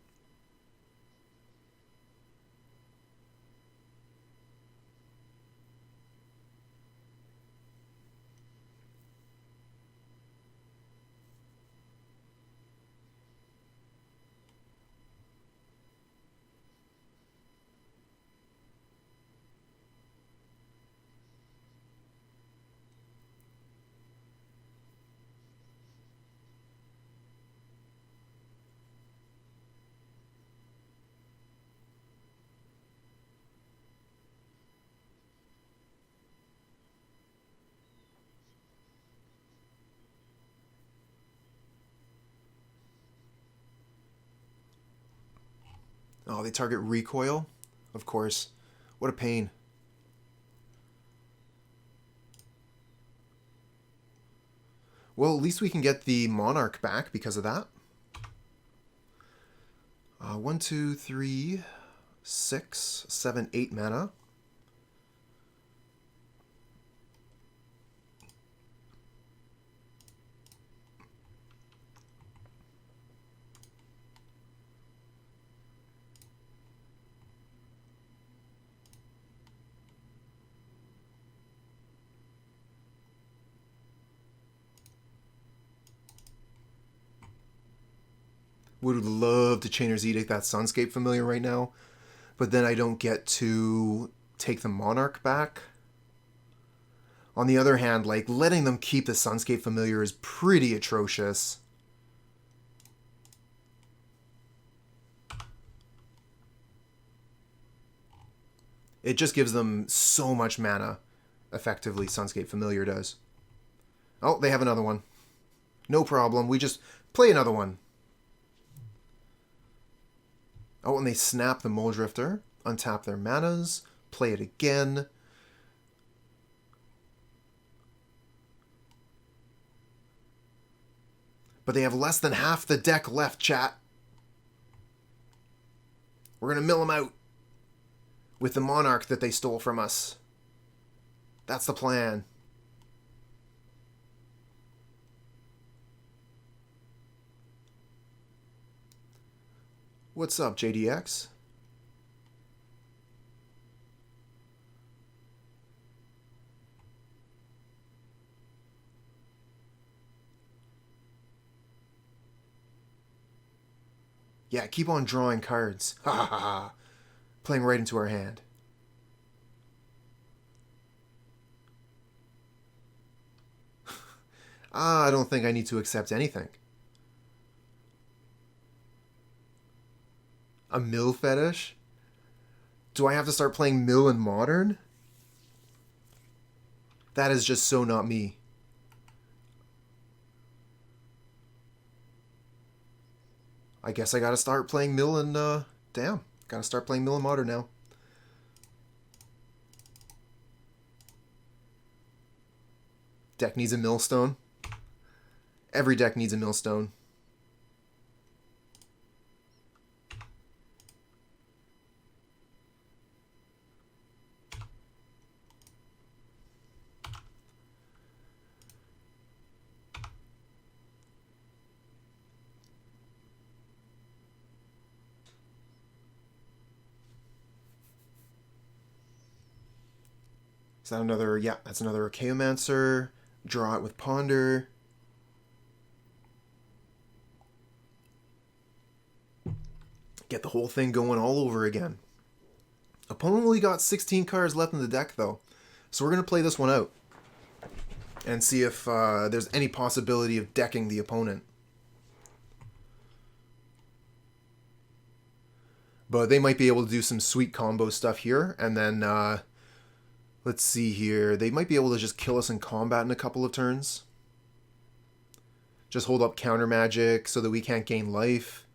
Oh, they target recoil? Of course. What a pain. Well, at least we can get the Monarch back because of that. 1, 2, 3, 6, 7, 8 mana. Would love to Chainer's Edict that Sunscape Familiar right now, but then I don't get to take the Monarch back. On the other hand, like, letting them keep the Sunscape Familiar is pretty atrocious. It just gives them so much mana, effectively, Sunscape Familiar does. Oh, they have another one. No problem, we just play another one. Oh, and they snap the Muldrifter, untap their manas, play it again. But they have less than half the deck left, chat. We're going to mill them out with the Monarch that they stole from us. That's the plan. What's up, JDX? Yeah, keep on drawing cards. Ha ha ha. Playing right into our hand. I don't think I need to accept anything. A mill fetish? Do I have to start playing mill in Modern? That is just so not me. I guess I gotta start playing mill in, damn. Gotta start playing mill in Modern now. Deck needs a millstone. Every deck needs a millstone. Is that another, yeah, that's another Chaomancer. Draw it with Ponder. Get the whole thing going all over again. Opponent only got 16 cards left in the deck, though. So we're going to play this one out. And see if there's any possibility of decking the opponent. But they might be able to do some sweet combo stuff here. And then Let's see here. They might be able to just kill us in combat in a couple of turns. Just hold up counter magic so that we can't gain life.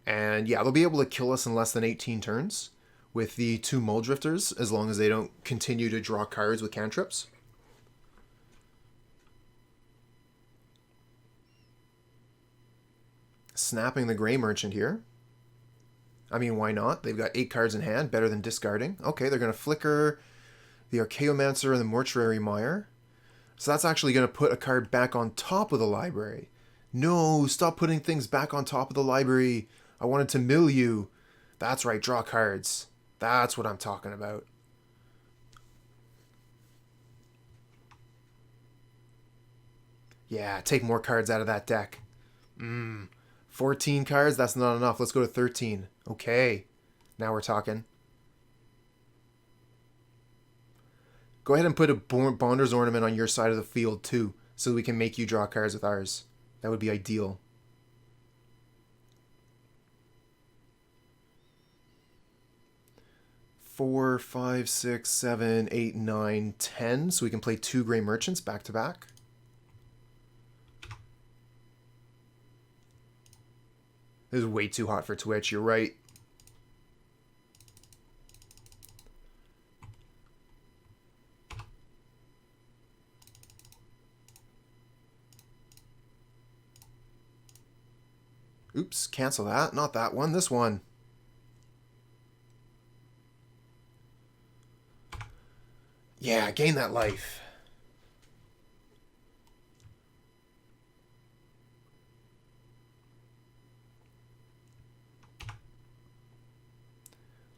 And yeah, they'll be able to kill us in less than 18 turns with the 2 Mull Drifters, as long as they don't continue to draw cards with cantrips. Snapping the Grey Merchant here. I mean, why not? They've got 8 cards in hand, better than discarding. Okay, they're going to flicker the Archaeomancer and the Mortuary Mire. So that's actually going to put a card back on top of the library. No, stop putting things back on top of the library. I wanted to mill you. That's right, draw cards. That's what I'm talking about. Yeah, take more cards out of that deck. 14 cards? That's not enough. Let's go to 13. Okay, now we're talking. Go ahead and put a Bonder's Ornament on your side of the field too, so we can make you draw cards with ours. That would be ideal. Four, 5, 6, 7, 8, 9, 10. So we can play 2 Grey Merchants back to back. This is way too hot for Twitch, you're right. Oops, cancel that. Not that one, this one. Yeah, gain that life.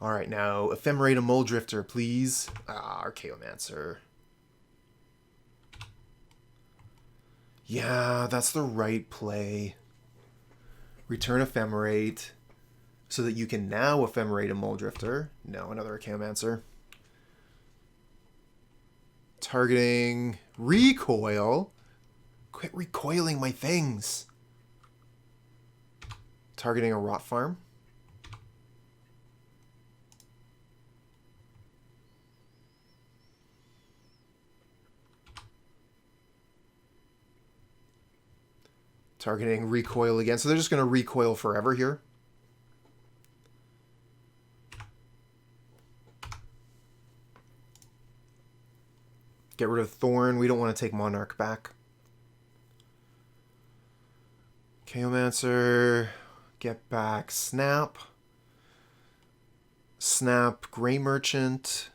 Alright, now, Ephemerate a Mull Drifter, please. Archaeomancer. Yeah, that's the right play. Return Ephemerate, so that you can now Ephemerate a Mull Drifter. No, another Archaeomancer. Targeting Recoil. Quit recoiling my things. Targeting a Rot Farm. Targeting Recoil again. So they're just going to recoil forever here. Get rid of Thorn. We don't want to take Monarch back. Chaomancer. Get back Snap. Snap Grey Merchant.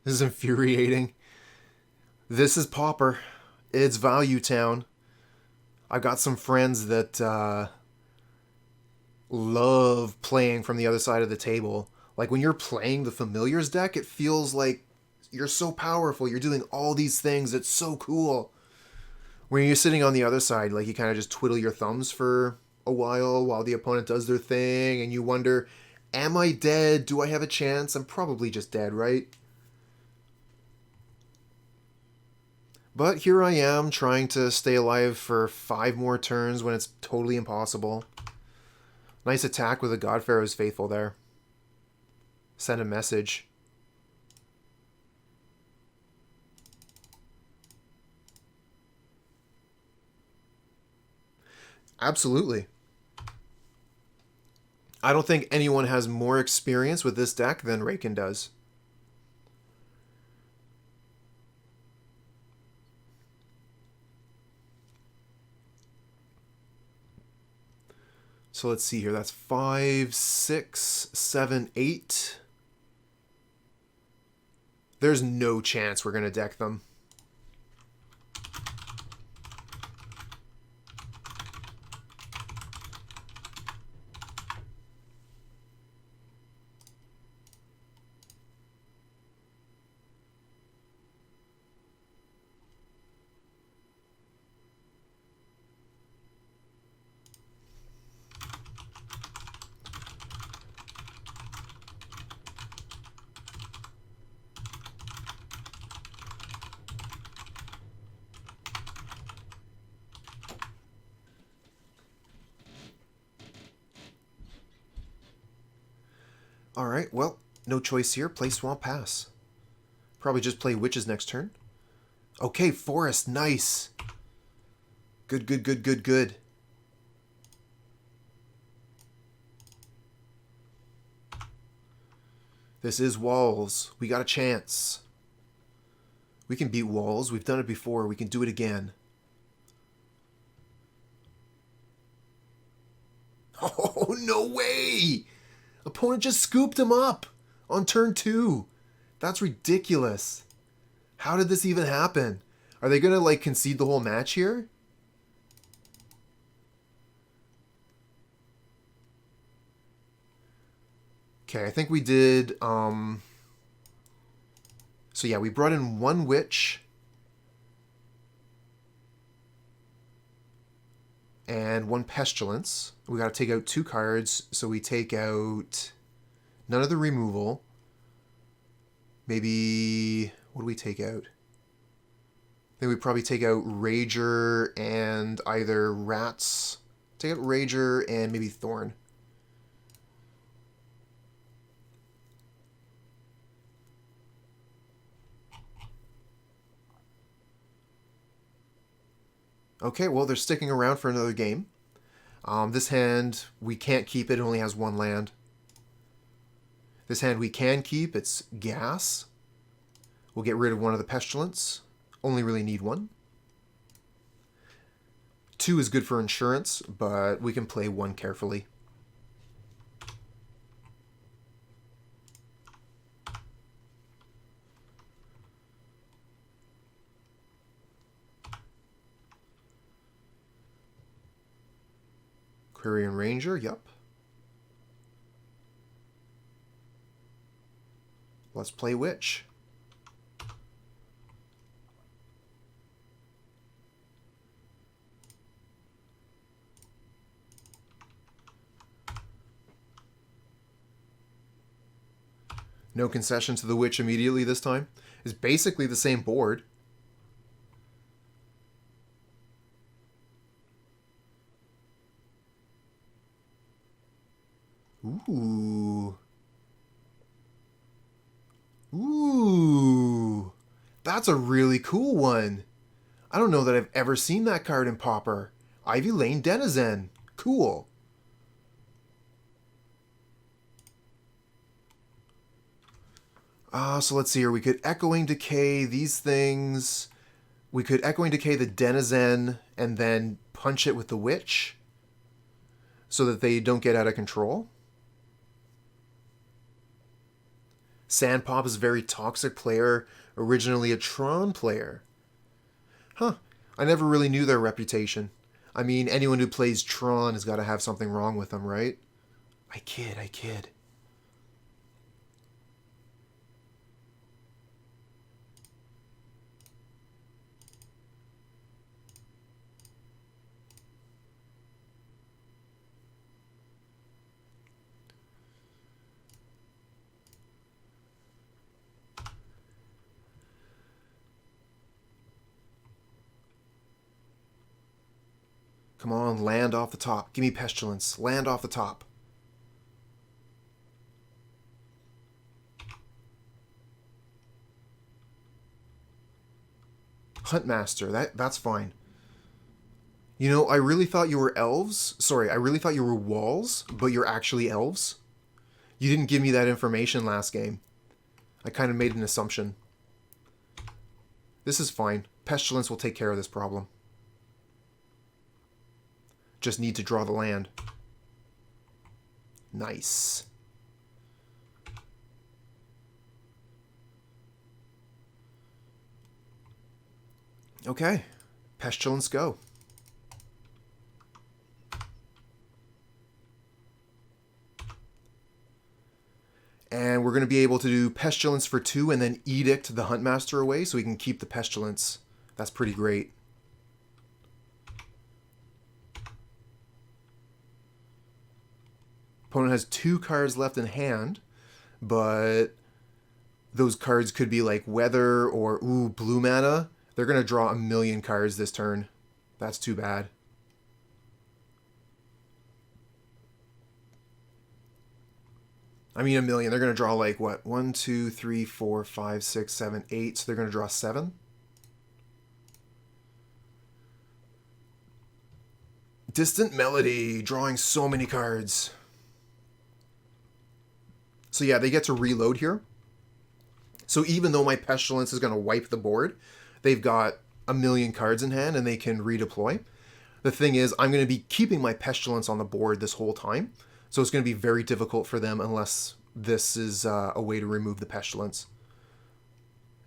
This is infuriating. This is Pauper. It's Value Town. I got some friends that love playing from the other side of the table. Like when you're playing the Familiars deck, it feels like you're so powerful. You're doing all these things. It's so cool. When you're sitting on the other side, like you kind of just twiddle your thumbs for a while the opponent does their thing, and you wonder, am I dead? Do I have a chance? I'm probably just dead, right? But here I am trying to stay alive for 5 more turns when it's totally impossible. Nice attack with a God Pharaoh's Faithful there. Send a message. Absolutely. I don't think anyone has more experience with this deck than Raken does. So let's see here. That's 5, 6, 7, 8. There's no chance we're going to deck them. Alright, well, No choice here. Play Swamp Pass. Probably just play Witches next turn. Okay, Forest. Nice. Good, good, good, good, good. This is Walls. We got a chance. We can beat Walls. We've done it before. We can do it again. Oh, no way! Opponent just scooped him up on turn 2. That's ridiculous. How did this even happen? Are they going to, like, concede the whole match here? Okay, I think we did, so yeah, we brought in 1 Witch. And 1 Pestilence. We got to take out 2 cards, so we take out none of the removal. Maybe, what do we take out? I think we probably take out Rager and either Rats. Take out Rager and maybe Thorn. Okay, well, they're sticking around for another game. This hand, we can't keep it. It only has 1 land. This hand we can keep. It's Gas. We'll get rid of 1 of the Pestilence. Only really need 1. 2 is good for insurance, but we can play 1 carefully. Phyrexian Rager, yep. Let's play Witch. No concession to the Witch immediately this time. It's basically the same board. Ooh. Ooh. That's a really cool one. I don't know that I've ever seen that card in Pauper. Ivy Lane Denizen. Cool. So let's see here. We could Echoing Decay these things. We could Echoing Decay the Denizen and then punch it with the Witch so that they don't get out of control. Sandpop is a very toxic player, originally a Tron player. Huh, I never really knew their reputation. I mean, anyone who plays Tron has got to have something wrong with them, right? I kid. Come on, land off the top. Give me Pestilence. Land off the top. Huntmaster, that's fine. You know, I really thought you were Elves. Sorry, I really thought you were Walls, but you're actually Elves. You didn't give me that information last game. I kind of made an assumption. This is fine. Pestilence will take care of this problem. Just need to draw the land. Nice. Okay. Pestilence go. And we're going to be able to do Pestilence for 2 and then Edict the Huntmaster away so we can keep the Pestilence. That's pretty great. Opponent has 2 cards left in hand, but those cards could be like Weather or, ooh, blue mana. They're going to draw 1,000,000 cards this turn. That's too bad. I mean, a million. They're going to draw like what? 1, 2, 3, 4, 5, 6, 7, 8. So they're going to draw 7. Distant Melody, drawing so many cards. So yeah, they get to reload here. So even though my Pestilence is going to wipe the board, they've got a million cards in hand and they can redeploy. The thing is, I'm going to be keeping my Pestilence on the board this whole time. So it's going to be very difficult for them unless this is a way to remove the Pestilence.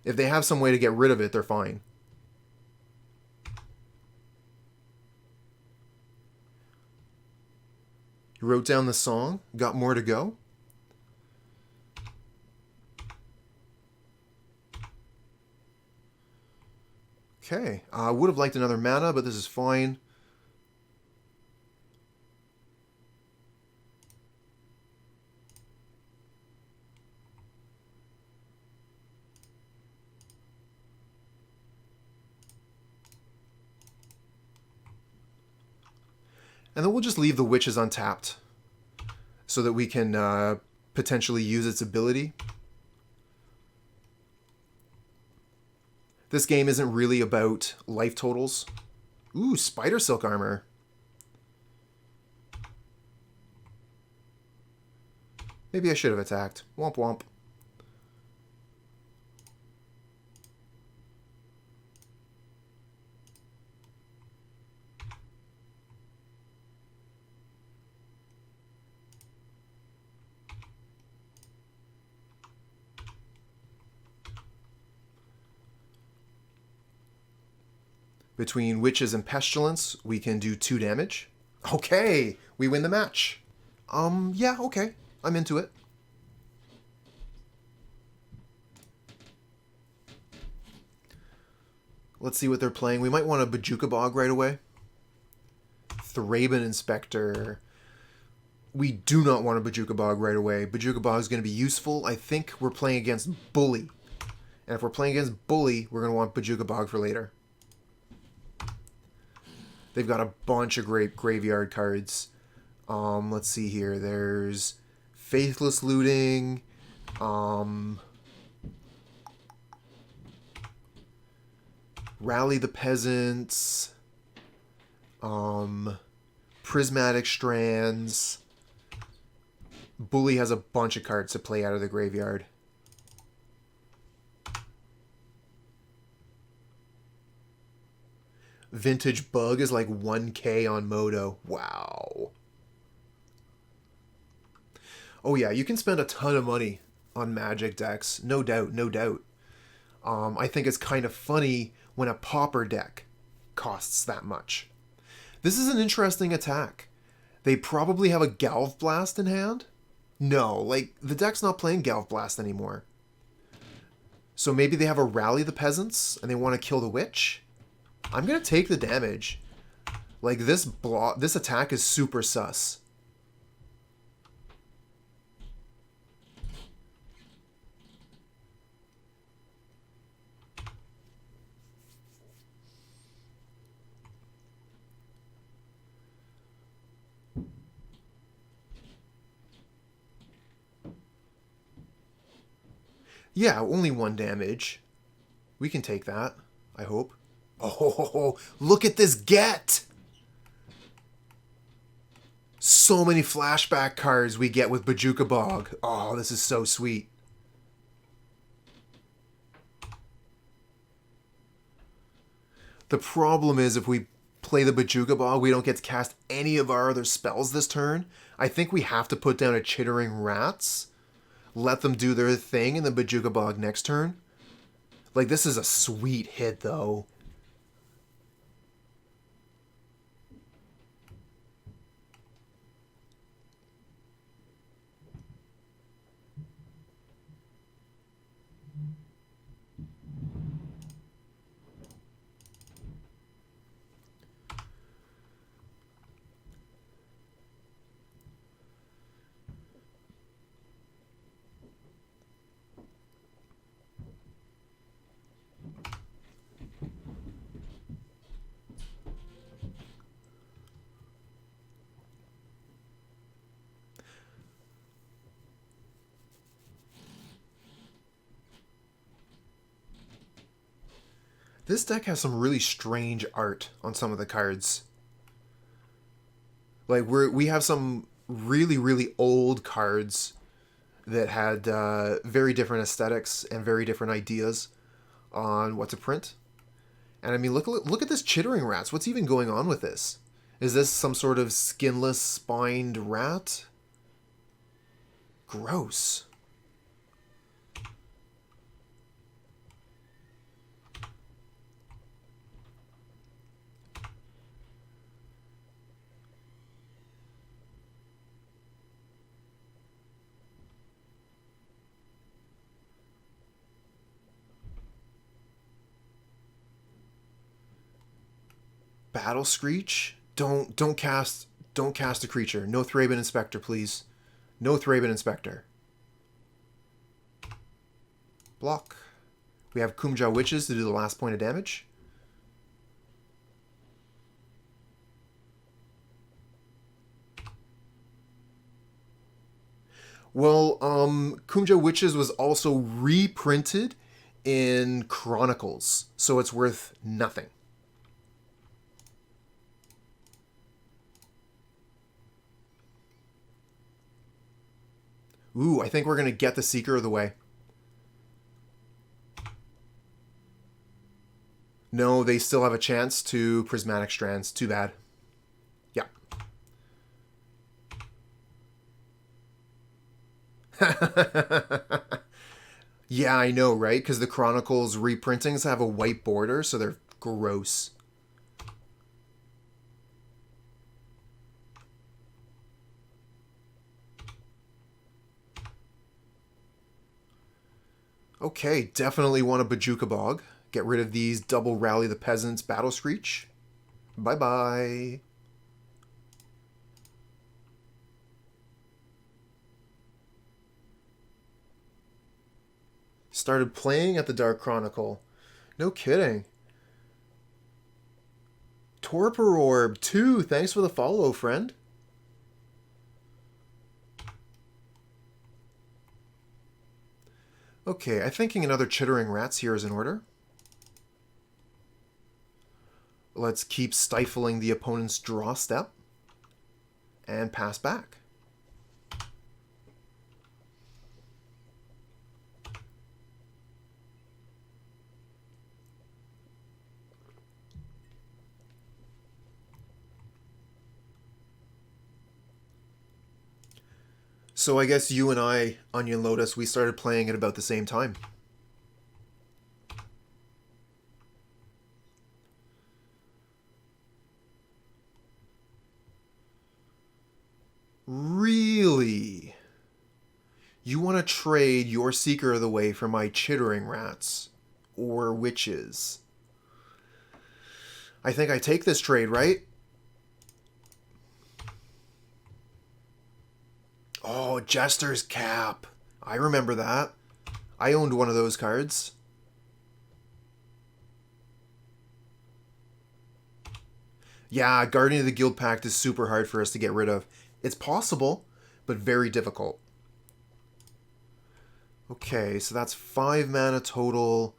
If they have some way to get rid of it, they're fine. You wrote down the song, got more to go. Okay, I would have liked another mana, but this is fine. And then we'll just leave the Witches untapped so that we can potentially use its ability. This game isn't really about life totals. Ooh, Spider Silk Armor. Maybe I should have attacked. Womp womp. Between Witches and Pestilence, we can do 2 damage. Okay, we win the match. Yeah, okay. I'm into it. Let's see what they're playing. We might want a Bojuka Bog right away. Thraben Inspector. We do not want a Bojuka Bog right away. Bojuka Bog is going to be useful. I think we're playing against Bully. And if we're playing against Bully, we're going to want Bojuka Bog for later. They've got a bunch of great graveyard cards. Let's see here. There's Faithless Looting. Rally the Peasants. Prismatic Strands. Bully has a bunch of cards to play out of the graveyard. Vintage Bug is like 1k on Modo. Wow. Oh yeah, you can spend a ton of money on Magic decks. No doubt, no doubt. I think it's kind of funny when a Pauper deck costs that much. This is an interesting attack. They probably have a Galv Blast in hand? No, like, the deck's not playing Galv Blast anymore. So maybe they have a Rally the Peasants and they want to kill the Witch? I'm going to take the damage. Like, this attack is super sus. Yeah, only 1 damage. We can take that, I hope. Oh, look at this get! So many flashback cards we get with Bojuka Bog. Oh, this is so sweet. The problem is if we play the Bojuka Bog, we don't get to cast any of our other spells this turn. I think we have to put down a Chittering Rats, let them do their thing in the Bojuka Bog next turn. Like, this is a sweet hit, though. This deck has some really strange art on some of the cards. Like, we have some really, really old cards that had very different aesthetics and very different ideas on what to print. And I mean, look at this Chittering Rats. What's even going on with this? Is this some sort of skinless, spined rat? Gross. Battle Screech? Don't cast a creature. No Thraben Inspector, please. No Thraben Inspector. Block. We have Cuombajj Witches to do the last point of damage. Well, Cuombajj Witches was also reprinted in Chronicles, so it's worth nothing. Ooh, I think we're going to get the Seeker of the Way. No, they still have a chance to Prismatic Strands. Too bad. Yeah. Yeah, I know, right? Because the Chronicles reprintings have a white border, so they're gross. Okay, definitely want a Bojuka Bog. Get rid of these double Rally the Peasants Battle Screech. Bye-bye. Started playing at the Dark Chronicle. No kidding. Torpor Orb 2. Thanks for the follow, friend. Okay, I'm thinking another Chittering Rats here is in order. Let's keep stifling the opponent's draw step and pass back. So I guess you and I, Onion Lotus, we started playing at about the same time. Really? You want to trade your Seeker of the Way for my Chittering Rats? Or Witches? I think I take this trade, right? Oh, Jester's Cap. I remember that. I owned one of those cards. Yeah, Guardian of the Guild Pact is super hard for us to get rid of. It's possible, but very difficult. Okay, so that's 5 mana total.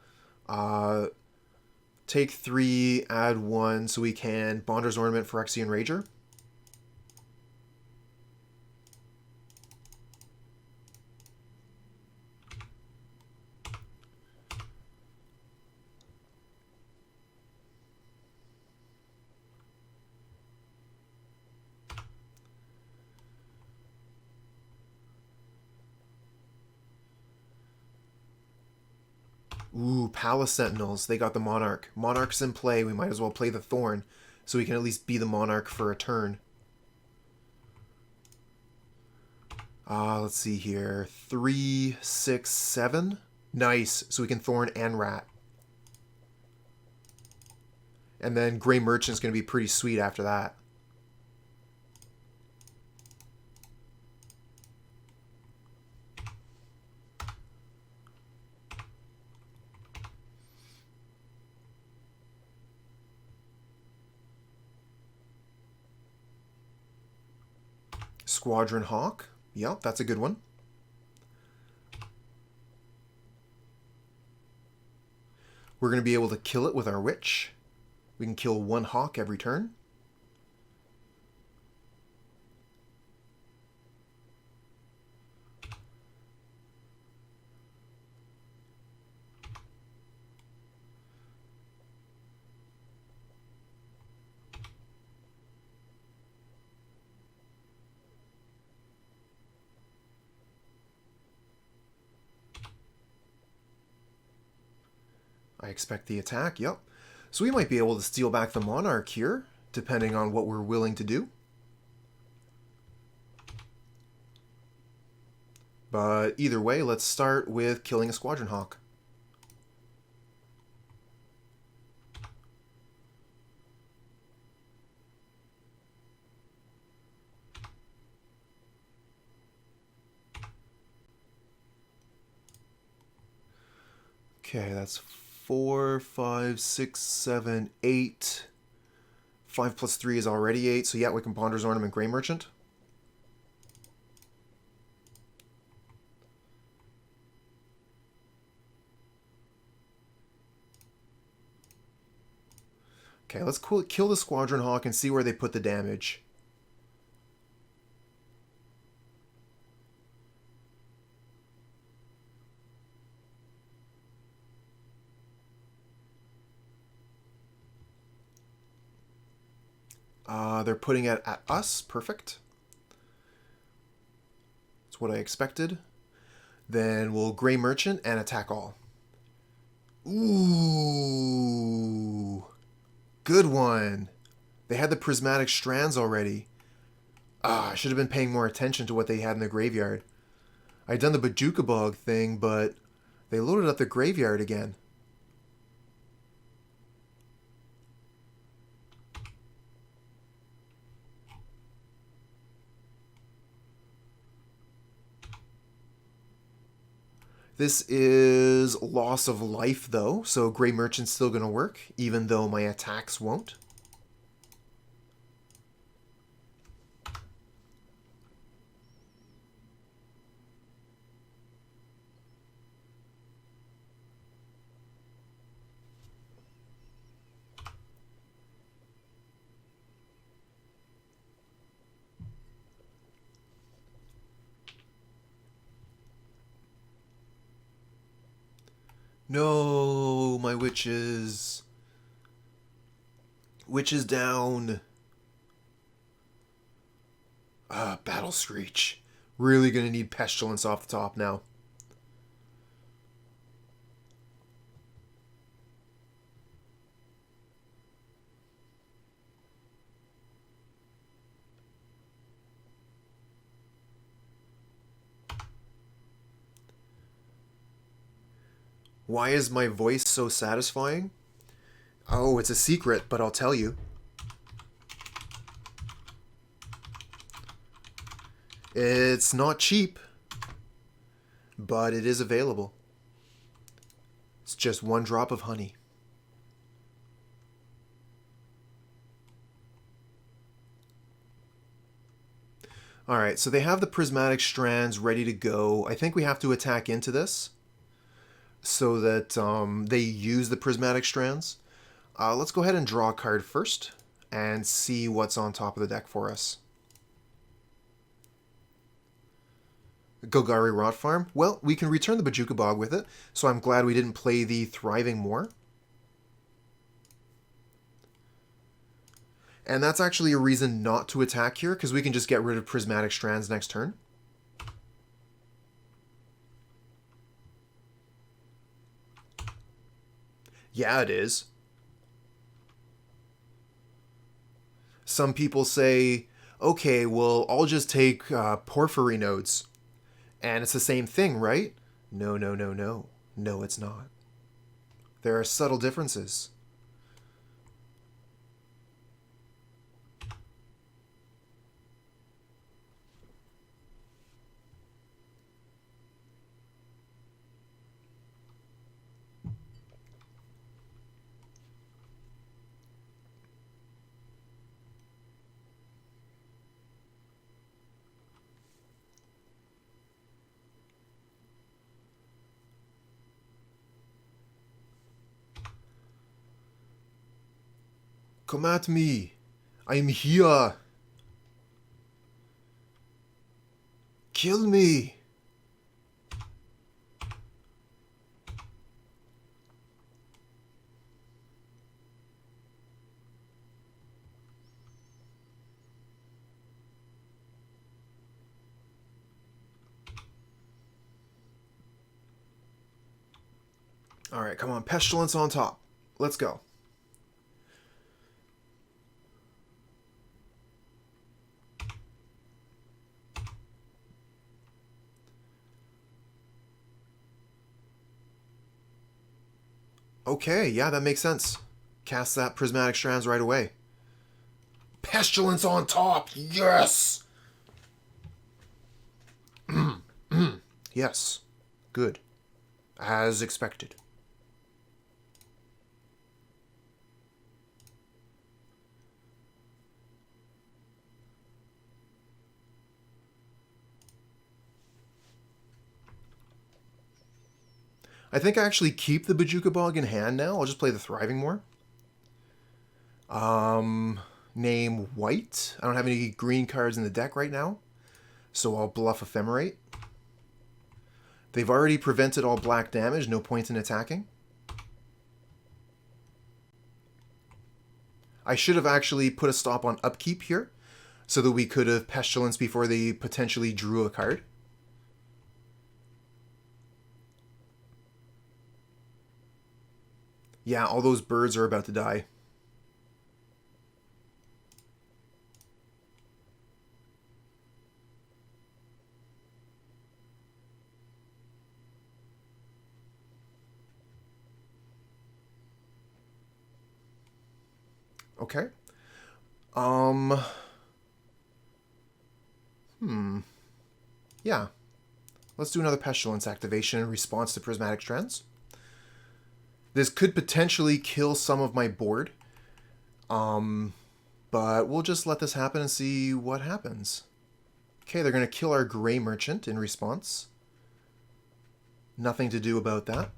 Take 3, add 1, so we can Bonder's Ornament, Phyrexian Rager. Ooh, Palace Sentinels. They got the Monarch. Monarch's in play. We might as well play the Thorn so we can at least be the Monarch for a turn. Let's see here. 3, 6, 7. Nice. So we can Thorn and Rat. And then Grey Merchant's going to be pretty sweet after that. Squadron Hawk. Yep, that's a good one. We're going to be able to kill it with our Witch. We can kill one Hawk every turn. I expect the attack, yep. So we might be able to steal back the Monarch here, depending on what we're willing to do. But either way, let's start with killing a Squadron Hawk. Okay, that's 4, 5, 6, 7, 8. 5 plus 3 is already 8, so yeah, we can Ponder's Ornament Grey Merchant. Okay, let's kill the Squadron Hawk and see where they put the damage. They're putting it at us. Perfect. That's what I expected. Then we'll Grey Merchant and attack all. Ooh. Good one. They had the Prismatic Strands already. I should have been paying more attention to what they had in the graveyard. I'd done the Bojuka Bog thing, but they loaded up the graveyard again. This is loss of life, though, so Grey Merchant's still going to work, even though my attacks won't. No, my witches. Witches down. Battle Screech. Really gonna need Pestilence off the top now. Why is my voice so satisfying? Oh, it's a secret, but I'll tell you. It's not cheap, but it is available. It's just one drop of honey. Alright, so they have the Prismatic Strands ready to go. I think we have to attack into this so that they use the Prismatic Strands. Let's go ahead and draw a card first and see what's on top of the deck for us. Golgari Rot Farm. Well, we can return the Bojuka Bog with it, so I'm glad we didn't play the Thriving Moor. And that's actually a reason not to attack here, because we can just get rid of Prismatic Strands next turn. Yeah, it is. Some people say, okay, well, I'll just take Porphyry nodes. And it's the same thing, right? No, no, no, no. No, it's not. There are subtle differences. Come at me. I'm here. Kill me. Alright, come on. Pestilence on top. Let's go. Okay, yeah, that makes sense. Cast that Prismatic Strands right away. Pestilence on top! Yes! Yes. Good. As expected. I think I actually keep the Bojuka Bog in hand now. I'll just play the Thriving Moor. Name white. I don't have any green cards in the deck right now, so I'll bluff Ephemerate. They've already prevented all black damage, no point in attacking. I should have actually put a stop on upkeep here, so that we could have Pestilence before they potentially drew a card. Yeah, all those birds are about to die. Okay. Yeah. Let's do another Pestilence activation in response to Prismatic Strands. This could potentially kill some of my board. But we'll just let this happen and see what happens. Okay, they're going to kill our Gray Merchant in response. Nothing to do about that.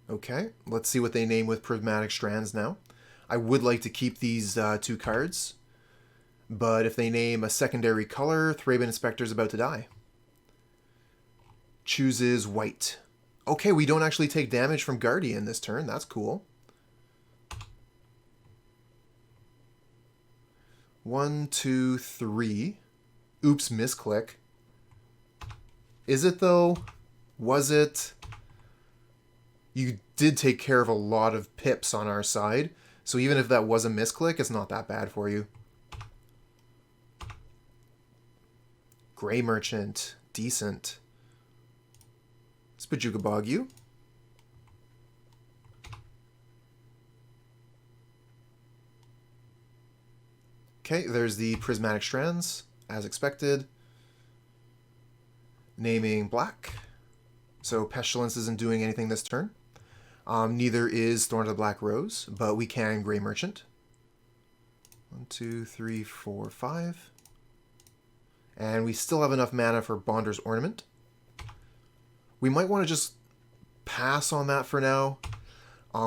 Okay, let's see what they name with Prismatic Strands now. I would like to keep these two cards, but if they name a secondary color, Thraben Inspector's about to die. Chooses white. Okay, we don't actually take damage from Guardian this turn. That's cool. 1, 2, 3. Oops, misclick. Is it though? Was it? You did take care of a lot of pips on our side, so even if that was a misclick, it's not that bad for you. Gray Merchant. Decent. Let's Bojuka Bog you. Okay, there's the Prismatic Strands, as expected. Naming black. So Pestilence isn't doing anything this turn. Neither is Thorn of the Black Rose, but we can Gray Merchant. 1, 2, 3, 4, 5. And we still have enough mana for Bonder's Ornament. We might want to just pass on that for now.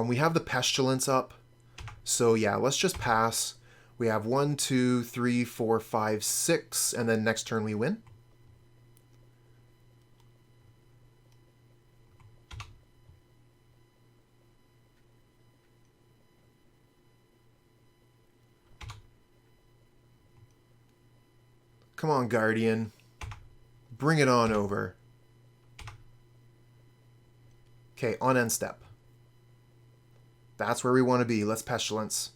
We have the Pestilence up. So yeah, let's just pass. We have 1, 2, 3, 4, 5, 6, and then next turn we win. Come on, Guardian. Bring it on over. Okay, on end step. That's where we want to be. Let's Pestilence.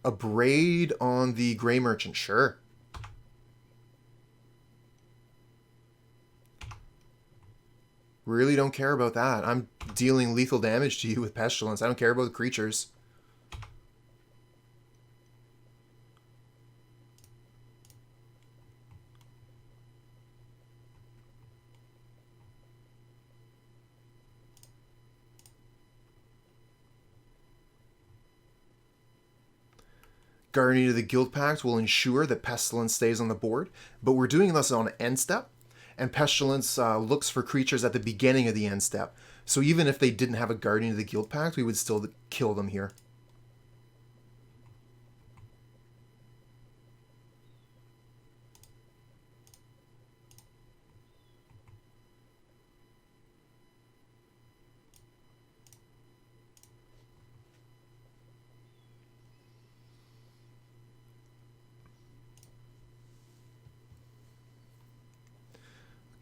A Braid on the Gray Merchant, sure. Really don't care about that. I'm dealing lethal damage to you with Pestilence. I don't care about the creatures. Guardian of the Guild Pact will ensure that Pestilence stays on the board, but we're doing this on end step, and Pestilence looks for creatures at the beginning of the end step. So even if they didn't have a Guardian of the Guild Pact, we would still kill them here.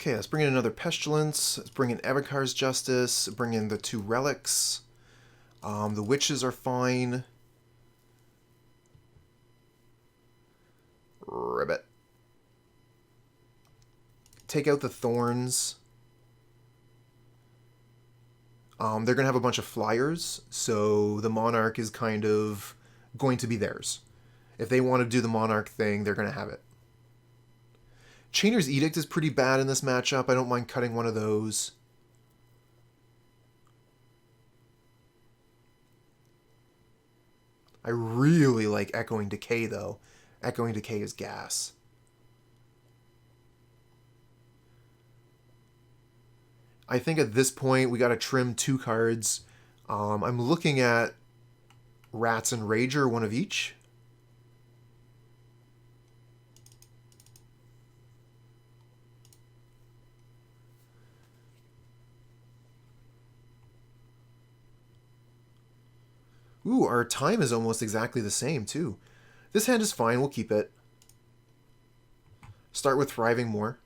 Okay, let's bring in another Pestilence. Let's bring in Evincar's Justice. Bring in the 2 relics. The witches are fine. Ribbit. Take out the thorns. They're going to have a bunch of flyers, so the Monarch is kind of going to be theirs. If they want to do the Monarch thing, they're going to have it. Chainer's Edict is pretty bad in this matchup. I don't mind cutting one of those. I really like Echoing Decay, though. Echoing Decay is gas. I think at this point we got to trim 2 cards. I'm looking at Rats and Rager, one of each. Ooh, our time is almost exactly the same, too. This hand is fine. We'll keep it. Start with Thriving Moor.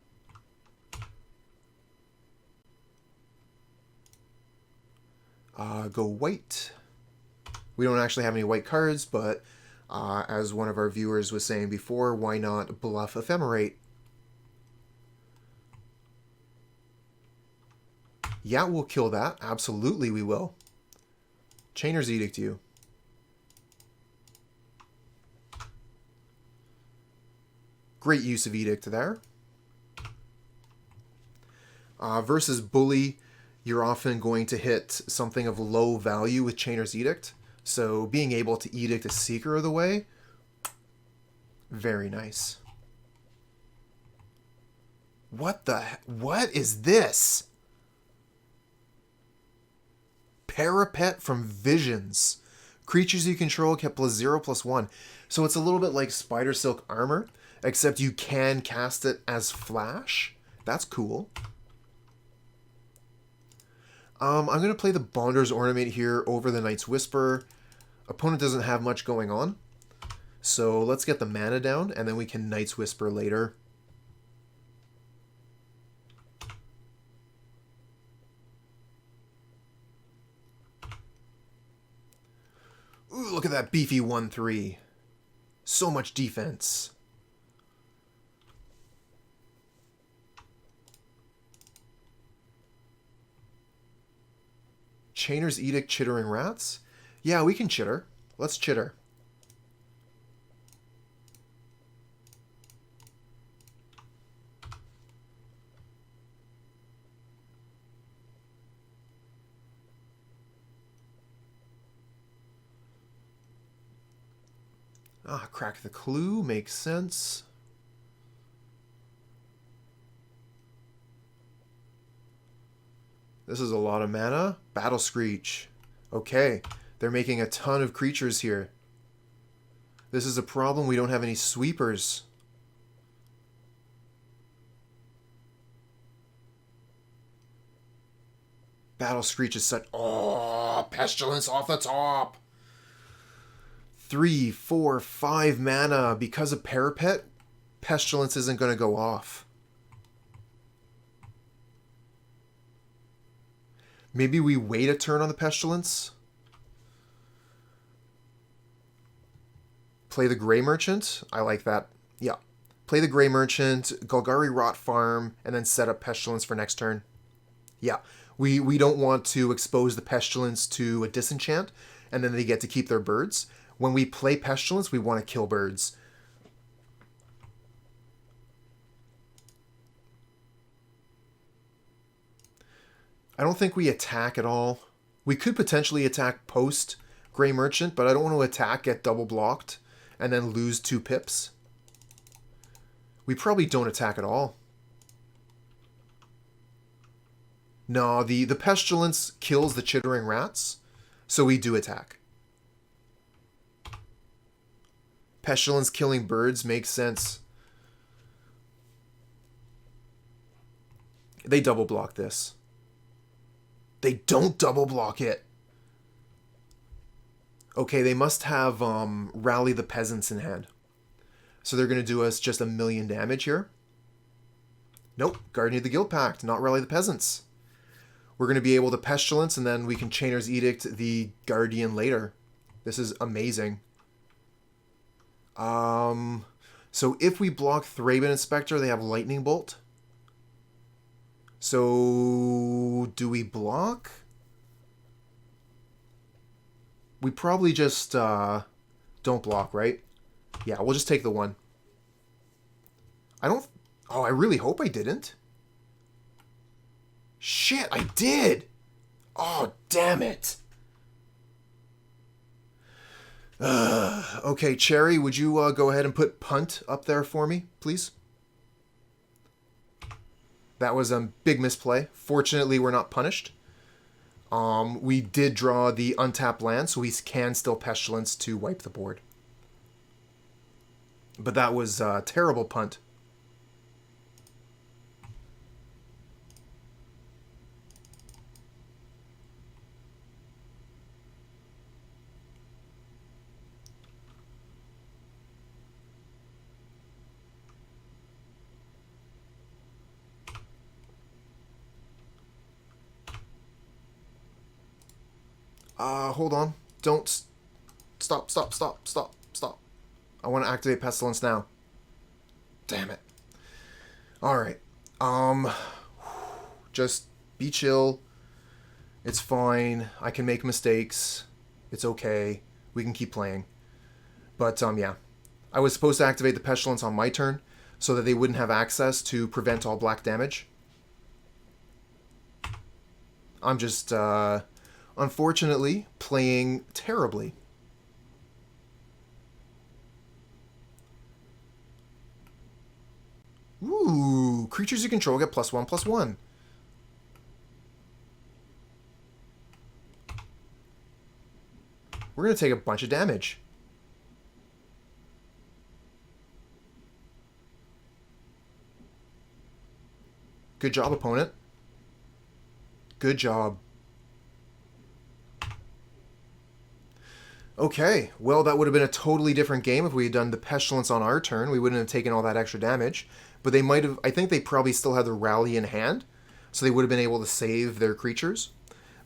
Go white. We don't actually have any white cards, but as one of our viewers was saying before, why not bluff Ephemerate? Yeah, we'll kill that. Absolutely we will. Chainer's Edict you. Great use of Edict there. Versus Bully, you're often going to hit something of low value with Chainer's Edict. So being able to Edict a Seeker of the Way, very nice. What is this? Parapet from Visions. Creatures you control get +0/+1. So it's a little bit like Spider Silk Armor, except you can cast it as Flash. That's cool. I'm going to play the Bonder's Ornament here over the Knight's Whisper. Opponent doesn't have much going on. So let's get the mana down, and then we can Knight's Whisper later. Ooh, look at that beefy 1/3. So much defense. Chainer's Edict, Chittering Rats? Yeah, we can chitter. Let's chitter. Crack the Clue makes sense. This is a lot of mana. Battle Screech. Okay, they're making a ton of creatures here. This is a problem. We don't have any sweepers. Battle Screech is such... Oh, Pestilence off the top. 3, 4, 5 mana. Because of Parapet, Pestilence isn't going to go off. Maybe we wait a turn on the Pestilence. Play the Grey Merchant. I like that. Yeah. Play the Grey Merchant, Golgari Rot Farm, and then set up Pestilence for next turn. Yeah. We don't want to expose the Pestilence to a disenchant, and then they get to keep their birds. When we play Pestilence, we want to kill birds. I don't think we attack at all. We could potentially attack post Grey Merchant, but I don't want to attack, get double blocked, and then lose 2 pips. We probably don't attack at all. No, the Pestilence kills the Chittering Rats, so we do attack. Pestilence killing birds makes sense. They double block this. They don't double block it. Okay, they must have Rally the Peasants in hand. So they're going to do us just 1,000,000 damage here. Nope, Guardian of the Guild Pact, not Rally the Peasants. We're going to be able to Pestilence, and then we can Chainer's Edict the Guardian later. This is amazing. So if we block Thraben Inspector, they have Lightning Bolt. So do we block? We probably just don't block, right? Yeah, we'll just take the 1. I don't... Oh, I really hope I didn't. Shit, I did! Oh, damn it. Okay, Cherry, would you go ahead and put punt up there for me, please? That was a big misplay. Fortunately, we're not punished. We did draw the untapped land, so we can still Pestilence to wipe the board. But that was a terrible punt. Hold on. Don't... Stop. I want to activate Pestilence now. Damn it. Alright. Just be chill. It's fine. I can make mistakes. It's okay. We can keep playing. But, yeah. I was supposed to activate the Pestilence on my turn so that they wouldn't have access to prevent all black damage. I'm just, unfortunately, playing terribly. Ooh, creatures you control get +1/+1. We're going to take a bunch of damage. Good job, opponent. Good job. Okay, well, that would have been a totally different game if we had done the Pestilence on our turn. We wouldn't have taken all that extra damage. But they might have... I think they probably still had the Rally in hand, so they would have been able to save their creatures.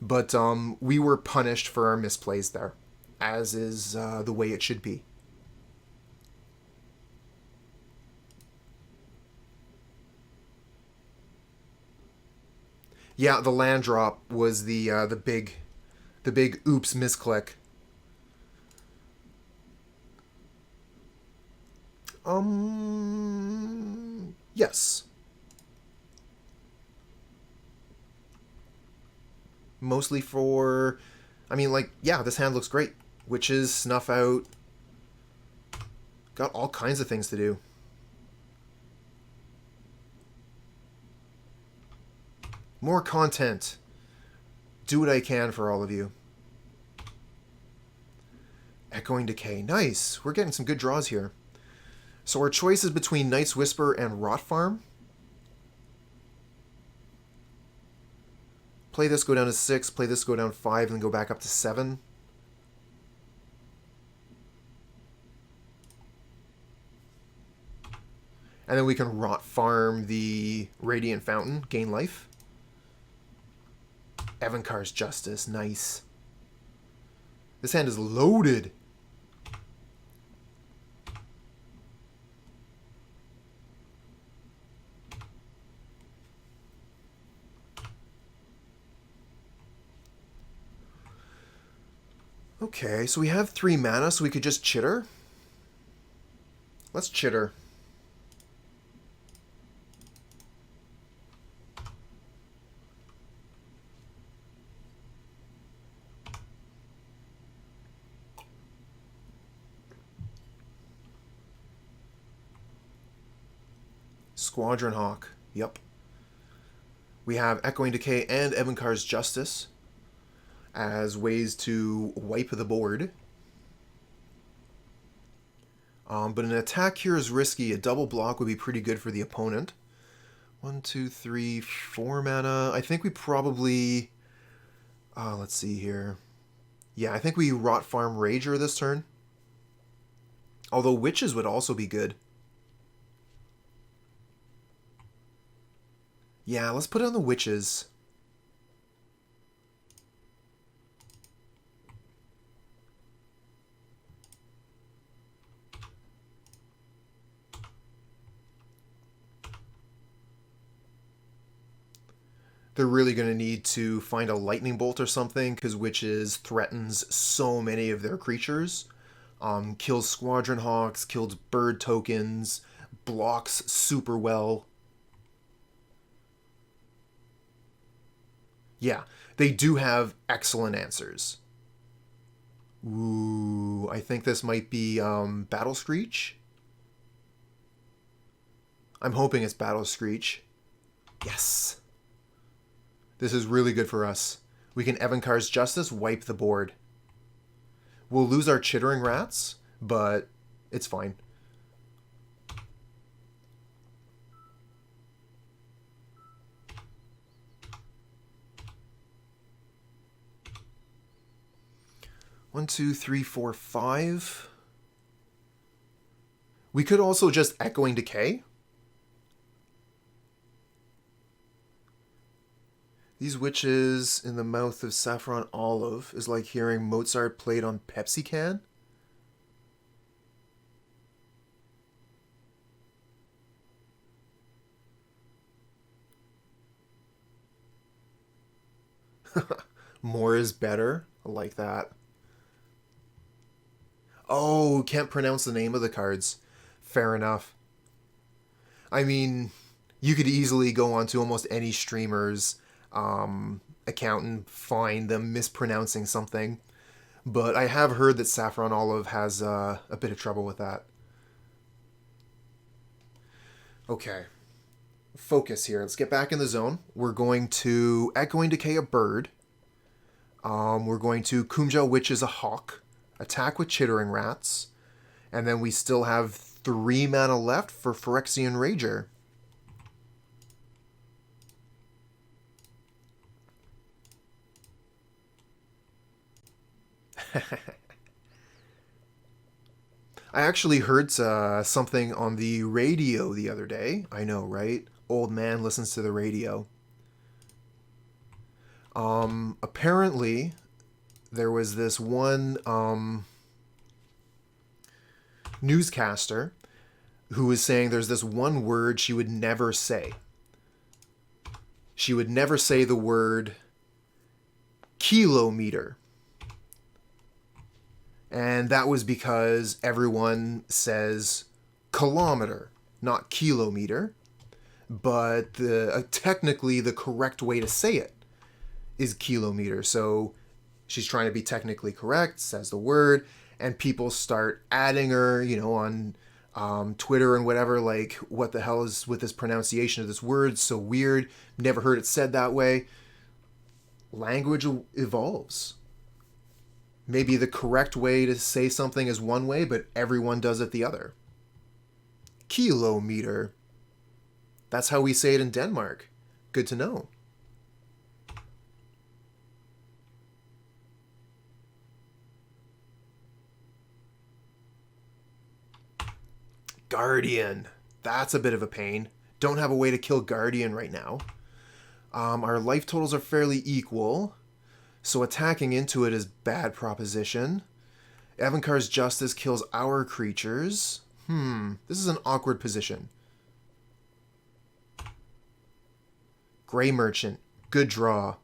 But we were punished for our misplays there, as is the way it should be. Yeah, the land drop was the big oops misclick. Yes. Mostly for, I mean, like, yeah, this hand looks great. Witches, Snuff Out. Got all kinds of things to do. More content. Do what I can for all of you. Echoing Decay. Nice. We're getting some good draws here. So our choice is between Night's Whisper and Rot Farm. Play this, go down to 6. Play this, go down 5, and then go back up to 7. And then we can Rot Farm the Radiant Fountain, gain life. Evincar's Justice, nice. This hand is loaded. Okay, so we have 3 mana, so we could just Chitter. Let's Chitter. Squadron Hawk. Yep. We have Echoing Decay and Evincar's Justice as ways to wipe the board. But an attack here is risky. A double block would be pretty good for the opponent. 1, 2, 3, 4 mana. I think we probably... let's see here. Yeah, I think we Rot Farm Rager this turn. Although Witches would also be good. Yeah, let's put on the Witches. They're really going to need to find a lightning bolt or something, because Witches threatens so many of their creatures. Kills Squadron Hawks, kills bird tokens, blocks super well. Yeah, they do have excellent answers. Ooh, I think this might be Battle Screech. I'm hoping it's Battle Screech. Yes. This is really good for us. We can Evincar's Justice wipe the board. We'll lose our Chittering Rats, but it's fine. One, two, three, four, five. We could also just Echoing Decay. These witches in the mouth of Saffron Olive is like hearing Mozart played on Pepsi can. More is better. I like that. Oh, can't pronounce the name of the cards. Fair enough. I mean, you could easily go onto almost any streamer's account and find them mispronouncing something. But I have heard that Saffron Olive has a bit of trouble with that. Okay. Focus here. Let's get back in the zone. We're going to Echoing Decay a bird. We're going to Cuombajj Witches a hawk. Attack with Chittering Rats. And then we still have 3 mana left for Phyrexian Rager. I actually heard something on the radio the other day. I know, right? Old man listens to the radio. Apparently, there was this one newscaster who was saying there's this one word she would never say. She would never say the word kilometer. And that was because everyone says kilometer, not kilometer. But technically the correct way to say it is kilometer. So she's trying to be technically correct, says the word, and people start adding her, on Twitter and whatever, like, what the hell is with this pronunciation of this word? So weird. Never heard it said that way. Language evolves. Maybe the correct way to say something is one way, but everyone does it the other. Kilometer. That's how we say it in Denmark. Good to know. Guardian. That's a bit of a pain. Don't have a way to kill Guardian right now. Our life totals are fairly equal, so attacking into it is bad proposition. Evincar's Justice kills our creatures. This is an awkward position. Grey Merchant. Good draw.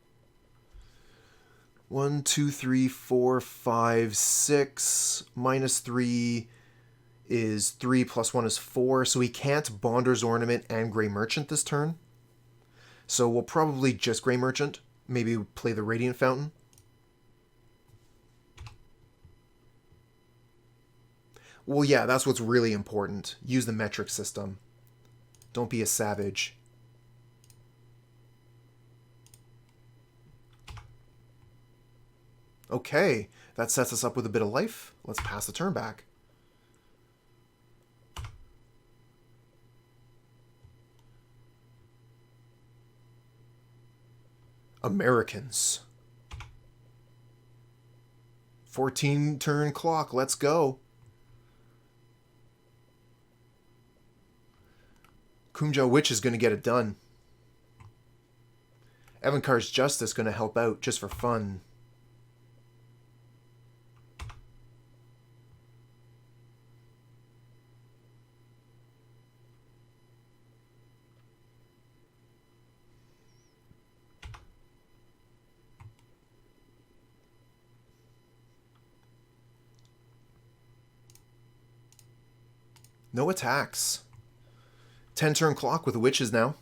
1, 2, 3, 4, 5, 6. -3 is 3 + 1 is 4. So we can't Bonder's Ornament and Grey Merchant this turn. So we'll probably just Grey Merchant. Maybe play the Radiant Fountain. Well, yeah, that's what's really important. Use the metric system. Don't be a savage. Okay, that sets us up with a bit of life. Let's pass the turn back. Americans. 14 turn clock, let's go. Cuombajj Witches is going to get it done. Evincar's Justice going to help out just for fun. No attacks. 10 turn clock with the witches now.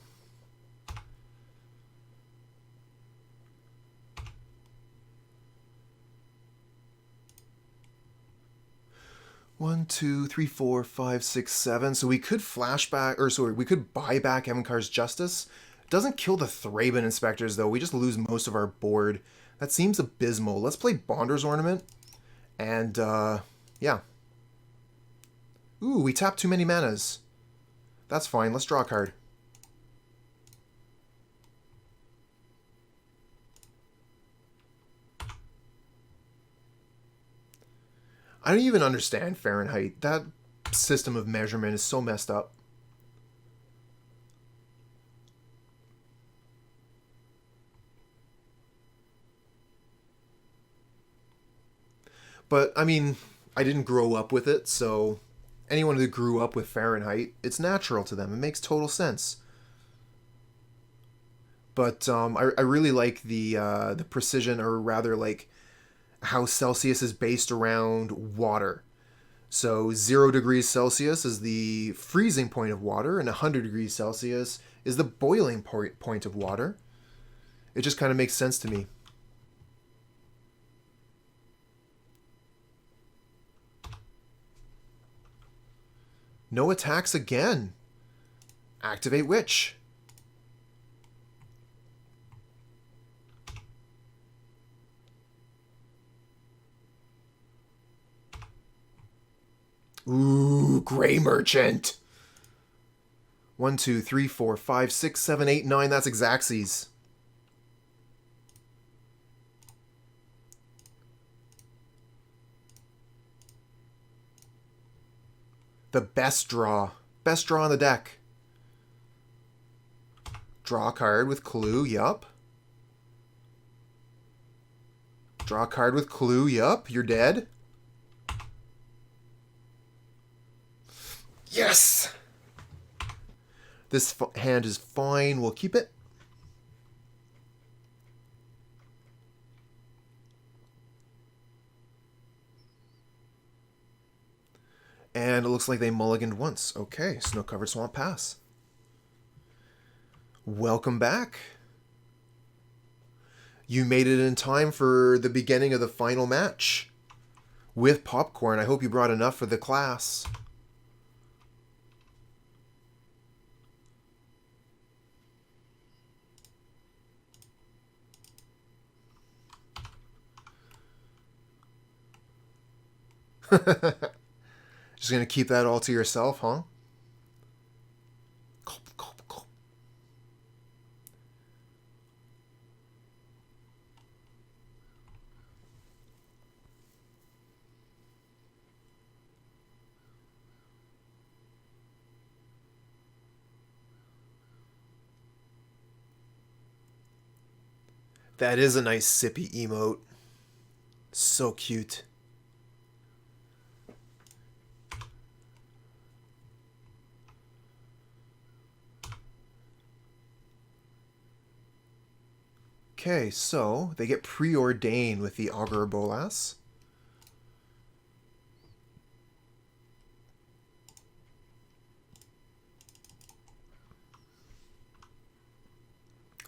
One, two, three, four, five, six, seven. So we could flashback, or sorry, we could buy back Evincar's Justice. It doesn't kill the Thraben Inspectors though. We just lose most of our board. That seems abysmal. Let's play Bonder's Ornament. And yeah. Ooh, we tapped too many manas. That's fine. Let's draw a card. I don't even understand Fahrenheit. That system of measurement is so messed up. But, I mean, I didn't grow up with it, so anyone who grew up with Fahrenheit, it's natural to them. It makes total sense. But I really like the precision, or rather like how Celsius is based around water. So 0 degrees Celsius is the freezing point of water, and 100 degrees Celsius is the boiling point of water. It just kind of makes sense to me. No attacks again. Activate Witch. Ooh, Gray Merchant. 1, 2, 3, 4, 5, 6, 7, 8, 9. That's Xaxes. The best draw. Best draw on the deck. Draw a card with Clue, yup. Draw a card with Clue, yup. You're dead. Yes! This hand is fine. We'll keep it. And it looks like they mulliganed once. Okay, Snow-Covered Swamp pass. Welcome back. You made it in time for the beginning of the final match. With popcorn. I hope you brought enough for the class. Just gonna keep that all to yourself, huh? Gulp, gulp, gulp. That is a nice sippy emote. So cute. Okay, so they get preordained with the Augur Bolas.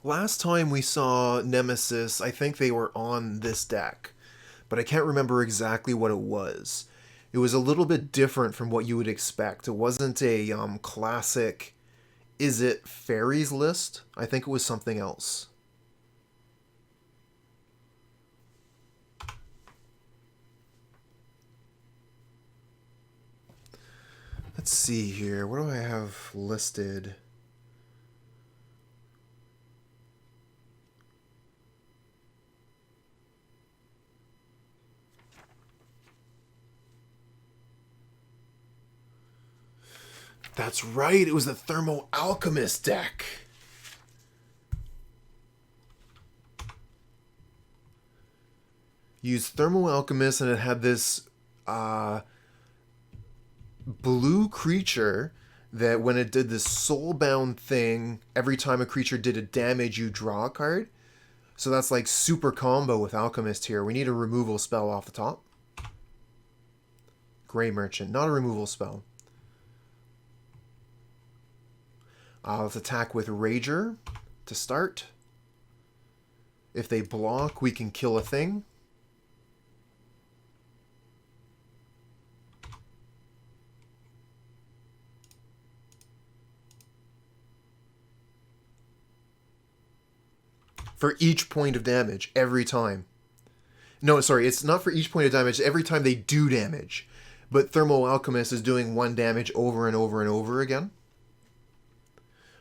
Last time we saw Nemesis, I think they were on this deck, but I can't remember exactly what it was. It was a little bit different from what you would expect. It wasn't a classic Izzet fairies list. I think it was something else. Let's see here. What do I have listed? That's right. It was the Thermo Alchemist deck. Used Thermo Alchemist, and it had this blue creature that when it did this soulbound thing, every time a creature did a damage, you draw a card. So that's like super combo with Alchemist here. We need a removal spell off the top. Grey Merchant, not a removal spell. Let's attack with Rager to start. If they block, we can kill a thing. For each point of damage, every time. No, sorry, it's not for each point of damage, every time they do damage. But Thermo Alchemist is doing 1 damage over and over and over again.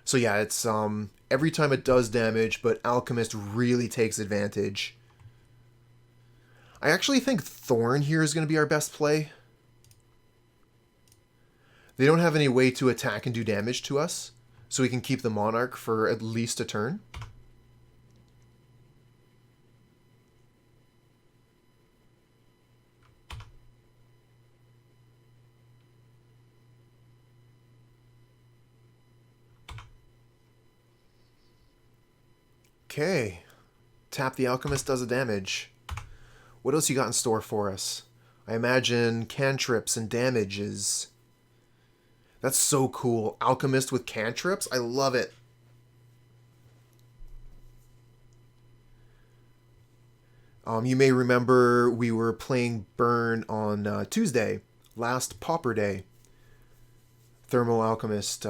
So yeah, it's every time it does damage, but Alchemist really takes advantage. I actually think Thorn here is going to be our best play. They don't have any way to attack and do damage to us, so we can keep the Monarch for at least a turn. Okay. Tap the Alchemist, does a damage. What else you got in store for us? I imagine cantrips and damages. That's so cool. Alchemist with cantrips? I love it. You may remember we were playing Burn on Tuesday, last Pauper Day. Thermo Alchemist.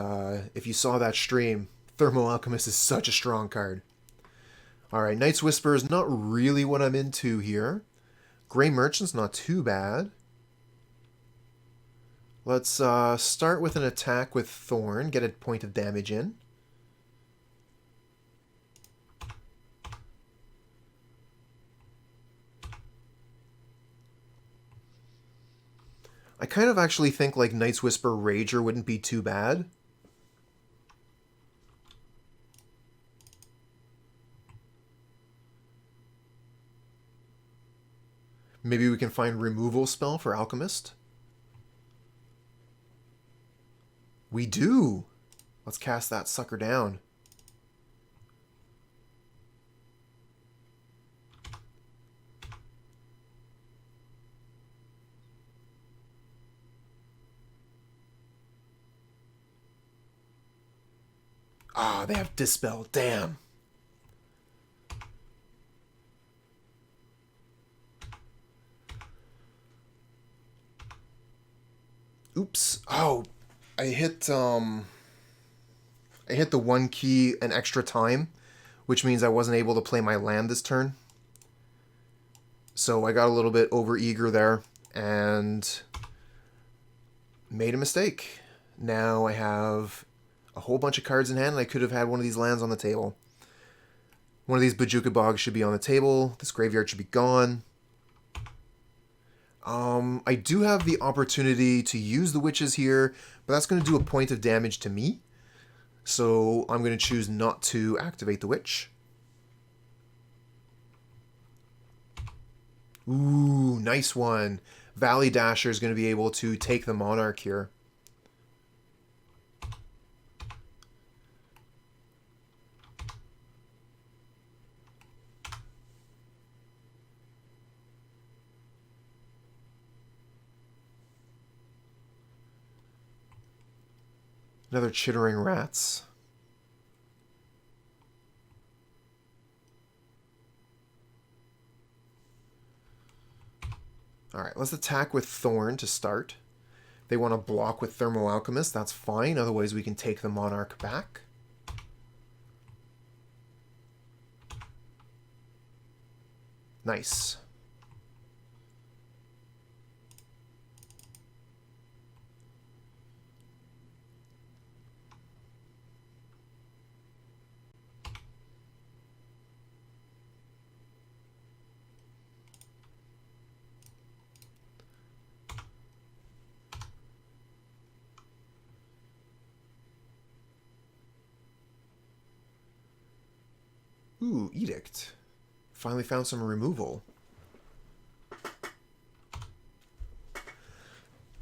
If you saw that stream, Thermo Alchemist is such a strong card. Alright, Night's Whisper is not really what I'm into here. Grey Merchant's not too bad. Let's start with an attack with Thorn, get a point of damage in. I kind of actually think like Night's Whisper Rager wouldn't be too bad. Maybe we can find removal spell for Alchemist. We do! Let's cast that sucker down. Ah, they have Dispel. Damn. Oops. Oh, I hit the 1 key an extra time, which means I wasn't able to play my land this turn. So I got a little bit overeager there and made a mistake. Now I have a whole bunch of cards in hand, and I could have had one of these lands on the table. One of these Bojuka Bogs should be on the table. This graveyard should be gone. I do have the opportunity to use the witches here, but that's going to do a point of damage to me. So I'm going to choose not to activate the witch. Ooh, nice one. Valley Dasher is going to be able to take the Monarch here. Another Chittering Rats. Alright, let's attack with Thorn to start. They want to block with Thermo Alchemist, that's fine. Otherwise we can take the Monarch back. Nice. Ooh, Edict. Finally found some removal.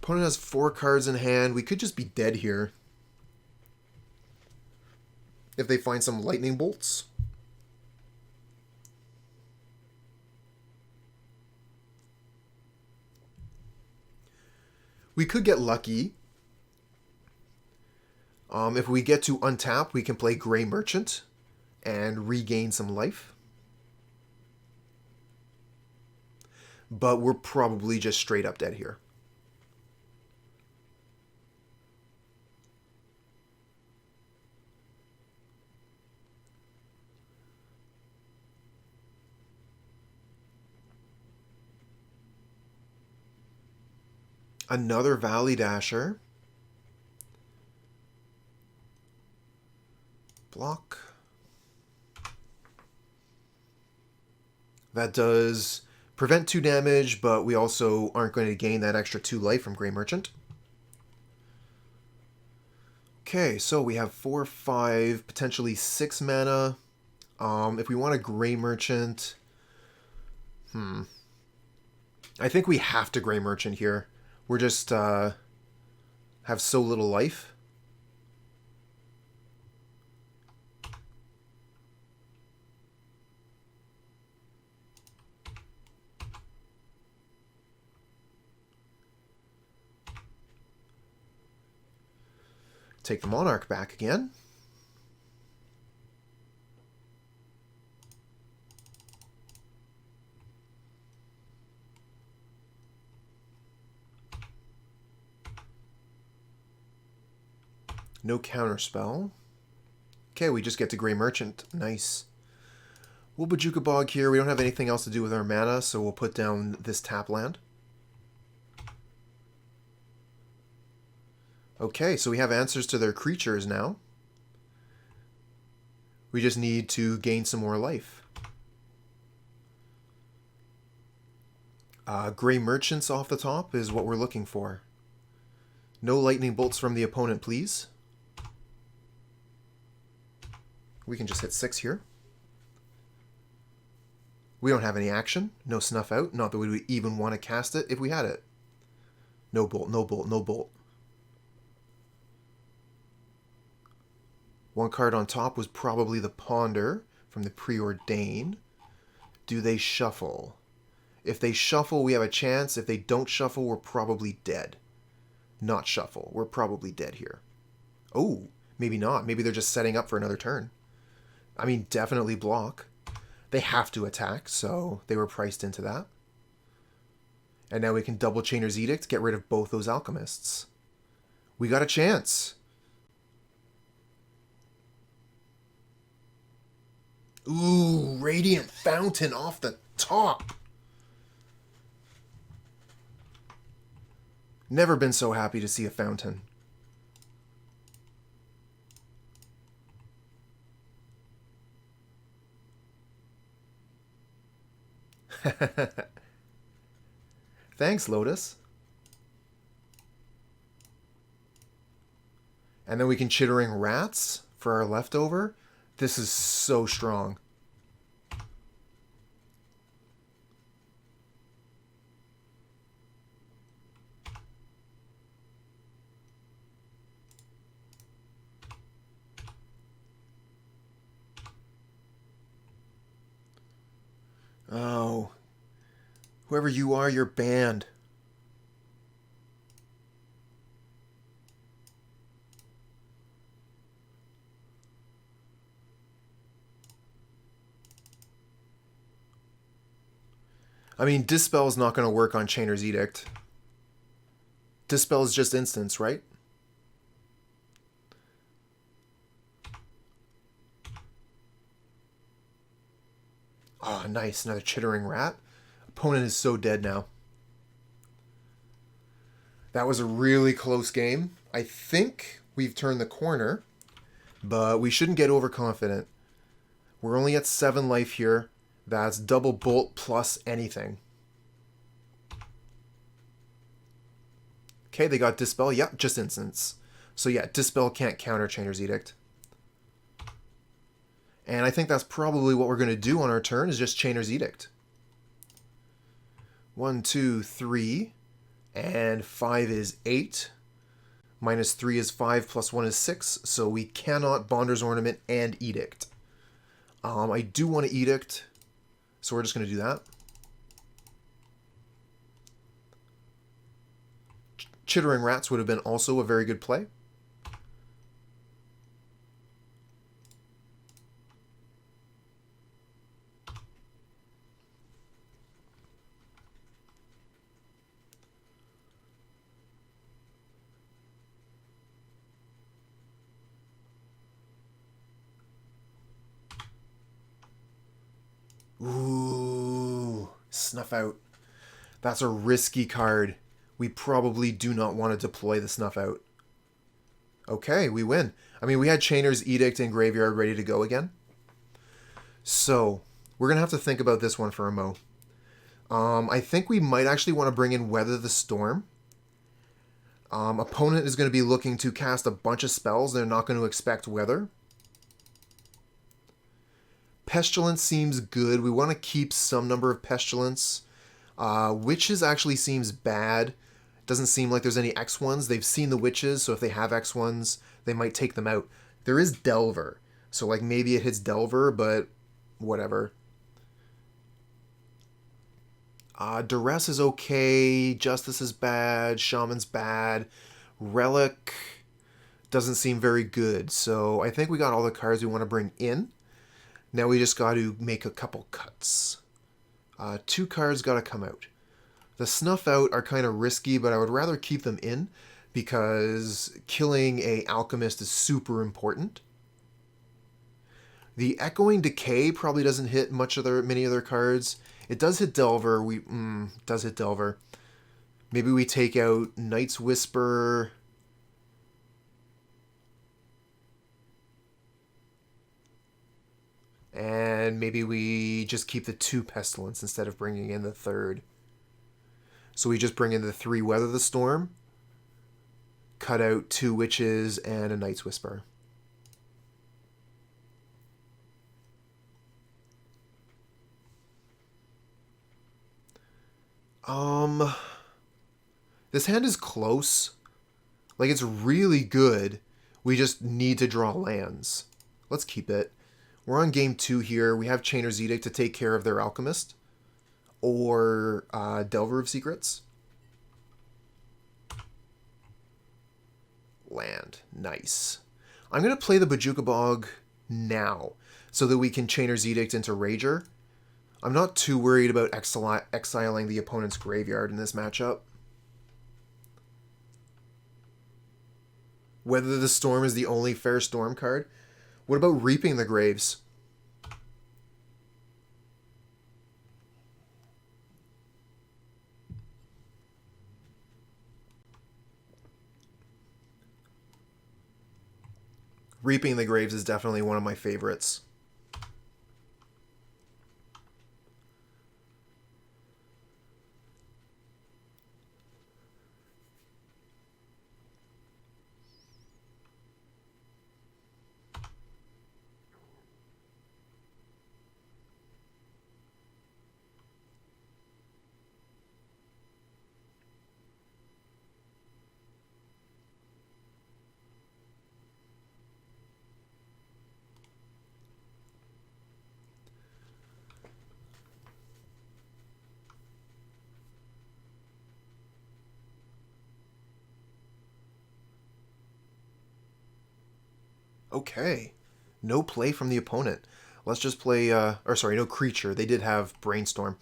Opponent has 4 cards in hand. We could just be dead here. If they find some lightning bolts. We could get lucky. If we get to untap, we can play Grey Merchant and regain some life. But we're probably just straight up dead here. Another Valley Dasher. Block. That does prevent 2 damage, but we also aren't going to gain that extra 2 life from Grey Merchant. Okay, so we have 4, 5, potentially 6 mana. If we want a Grey Merchant... I think we have to Grey Merchant here. We're just have so little life. Take the Monarch back again. No counterspell. Okay, we just get to Grey Merchant. Nice. We'll Bojuka Bog here. We don't have anything else to do with our mana, so we'll put down this tap land. Okay, so we have answers to their creatures now. We just need to gain some more life. Grey Merchants off the top is what we're looking for. No lightning bolts from the opponent, please. We can just hit 6 here. We don't have any action. No Snuff Out. Not that we would even want to cast it if we had it. No bolt, no bolt, no bolt. 1 card on top was probably the Ponder from the Preordain. Do they shuffle? If they shuffle, we have a chance. If they don't shuffle, we're probably dead. Not shuffle. We're probably dead here. Oh, maybe not. Maybe they're just setting up for another turn. I mean, definitely block. They have to attack, so they were priced into that. And now we can double Chainer's Edict, get rid of both those Alchemists. We got a chance. Ooh, Radiant Fountain off the top. Never been so happy to see a fountain. Thanks, Lotus. And then we can Chittering Rats for our leftover. This is so strong. Oh. Whoever you are, you're banned. I mean, Dispel's not going to work on Chainer's Edict. Dispel is just instants, right? Oh, nice. Another Chittering Rat. Opponent is so dead now. That was a really close game. I think we've turned the corner, but we shouldn't get overconfident. We're only at 7 life here. That's double bolt plus anything. Okay, they got Dispel. Yep, just instants. So yeah, Dispel can't counter Chainer's Edict. And I think that's probably what we're going to do on our turn, is just Chainer's Edict. 1, 2, 3. And 5 is 8. Minus 3 is 5, plus 1 is 6. So we cannot Bonder's Ornament and Edict. I do want to Edict, so we're just going to do that. Chittering Rats would have been also a very good play. Ooh, Snuff Out. That's a risky card. We probably do not want to deploy the Snuff Out. Okay, we win. I mean, we had Chainer's Edict and Graveyard ready to go again. So, we're going to have to think about this one for a mo. I think we might actually want to bring in Weather the Storm. Opponent is going to be looking to cast a bunch of spells. They're not going to expect Weather. Pestilence seems good. We want to keep some number of Pestilence. Witches actually seems bad. Doesn't seem like there's any X1s. They've seen the Witches, so if they have X1s, they might take them out. There is Delver, so like maybe it hits Delver, but whatever. Duress is okay. Justice is bad. Shaman's bad. Relic doesn't seem very good, so I think we got all the cards we want to bring in. Now we just got to make a couple cuts. 2 cards got to come out. The Snuff Out are kind of risky, but I would rather keep them in because killing a Alchemist is super important. The Echoing Decay probably doesn't hit many other cards. It does hit Delver. Does hit Delver. Maybe we take out Night's Whisper. And maybe we just keep the 2 Pestilence instead of bringing in the 3rd. So we just bring in the 3 Weather the Storm, cut out 2 Witches and a Night's Whisper. This hand is close. Like, it's really good. We just need to draw lands. Let's keep it. We're on game 2 here. We have Chainer's Edict to take care of their Alchemist. Or Delver of Secrets. Land. Nice. I'm going to play the Bojuka Bog now so that we can Chainer's Edict into Rager. I'm not too worried about exiling the opponent's graveyard in this matchup. Whether the Storm is the only fair Storm card. What about Reaping the Graves? Reaping the Graves is definitely one of my favorites. Okay. No play from the opponent. Let's just play, no creature. They did have Brainstorm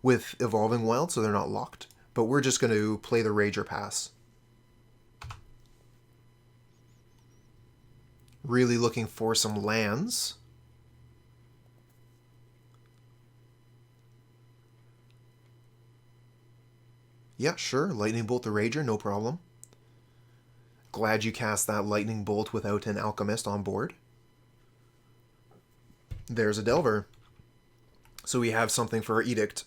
with Evolving Wild, so they're not locked. But we're just going to play the Rager pass. Really looking for some lands. Yeah, sure. Lightning Bolt the Rager, no problem. Glad you cast that Lightning Bolt without an Alchemist on board. There's a Delver. So we have something for our Edict.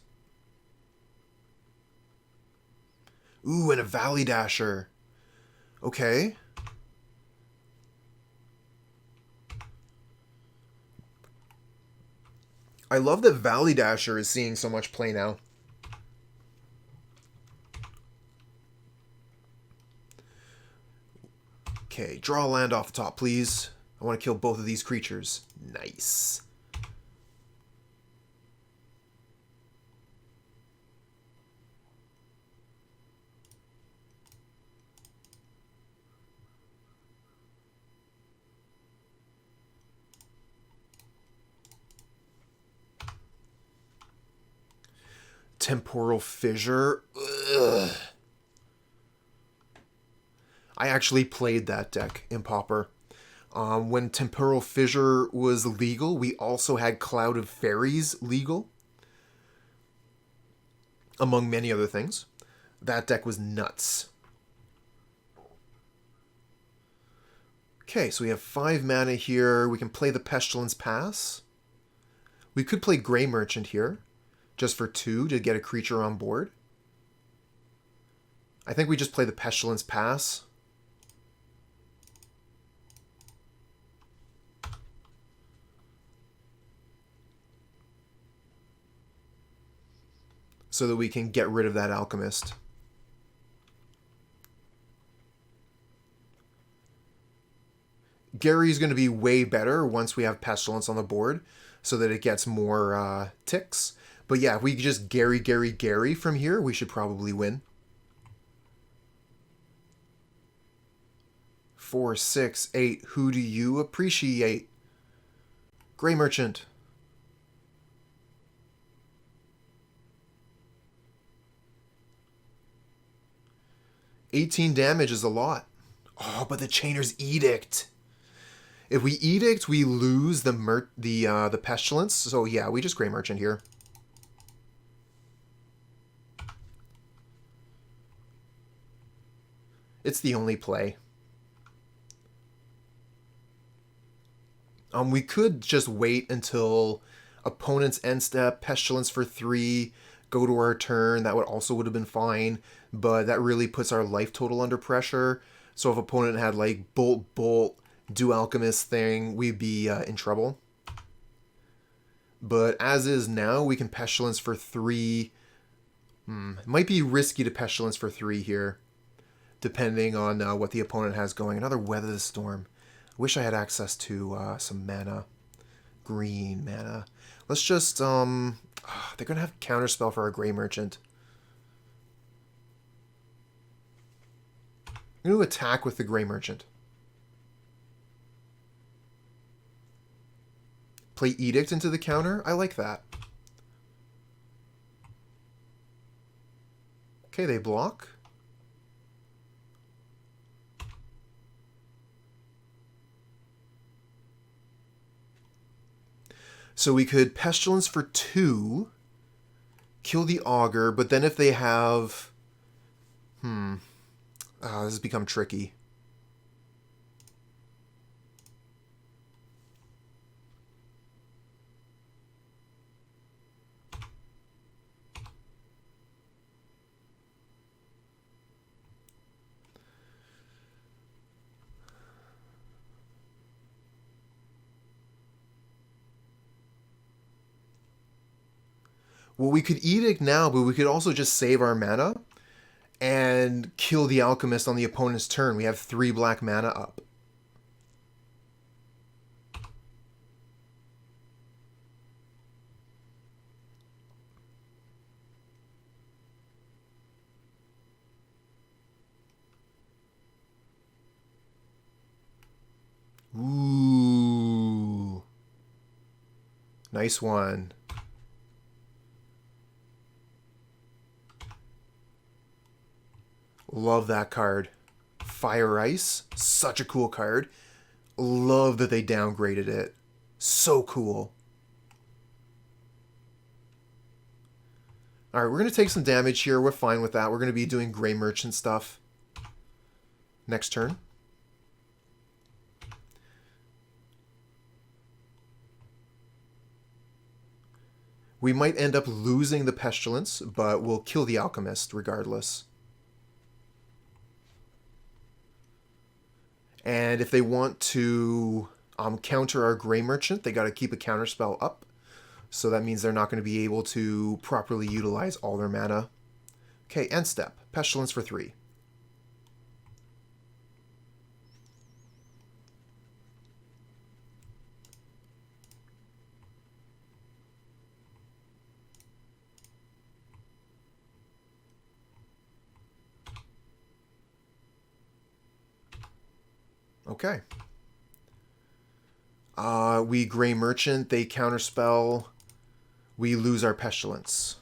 Ooh, and a Valley Dasher. Okay. I love that Valley Dasher is seeing so much play now. Okay, draw a land off the top, please. I want to kill both of these creatures. Nice. Temporal Fissure. Ugh. I actually played that deck in Pauper. When Temporal Fissure was legal, we also had Cloud of Fairies legal, among many other things. That deck was nuts. Okay, so we have 5 mana here. We can play the Pestilence Pass. We could play Grey Merchant here, just for 2 to get a creature on board. I think we just play the Pestilence Pass. So that we can get rid of that Alchemist. Gary's going to be way better once we have Pestilence on the board, so that it gets more ticks. But yeah, if we just Gary from here, we should probably win. 4, 6, 8. Who do you appreciate? Grey Merchant. $18 damage is a lot. Oh, but the Chainer's Edict. If we Edict, we lose the Pestilence. So yeah, we just Grey Merchant here. It's the only play. We could just wait until opponent's end step, Pestilence for 3, go to our turn. That would have been fine, but that really puts our life total under pressure. So if opponent had like Bolt, do Alchemist thing, we'd be in trouble. But as is now, we can Pestilence for 3. Might be risky to Pestilence for 3 here, depending on what the opponent has going. Another Weather the Storm. Wish I had access to some mana. Green mana. Let's just, they're going to have Counterspell for our Grey Merchant. I'm going to attack with the Grey Merchant. Play Edict into the counter. I like that. Okay, they block. So we could Pestilence for 2, kill the Augur, but then if they have... this has become tricky. Well, we could Edict now, but we could also just save our mana and kill the Alchemist on the opponent's turn. We have 3 black mana up. Ooh. Nice one. Love that card. Fire Ice, such a cool card. Love that they downgraded it. So cool. Alright, we're going to take some damage here. We're fine with that. We're going to be doing Grey Merchant stuff next turn. We might end up losing the Pestilence, but we'll kill the Alchemist regardless. And if they want to counter our Grey Merchant, they got to keep a counterspell up. So that means they're not going to be able to properly utilize all their mana. Okay, end step. Pestilence for 3. Okay. We Grey Merchant, they counterspell. We lose our Pestilence.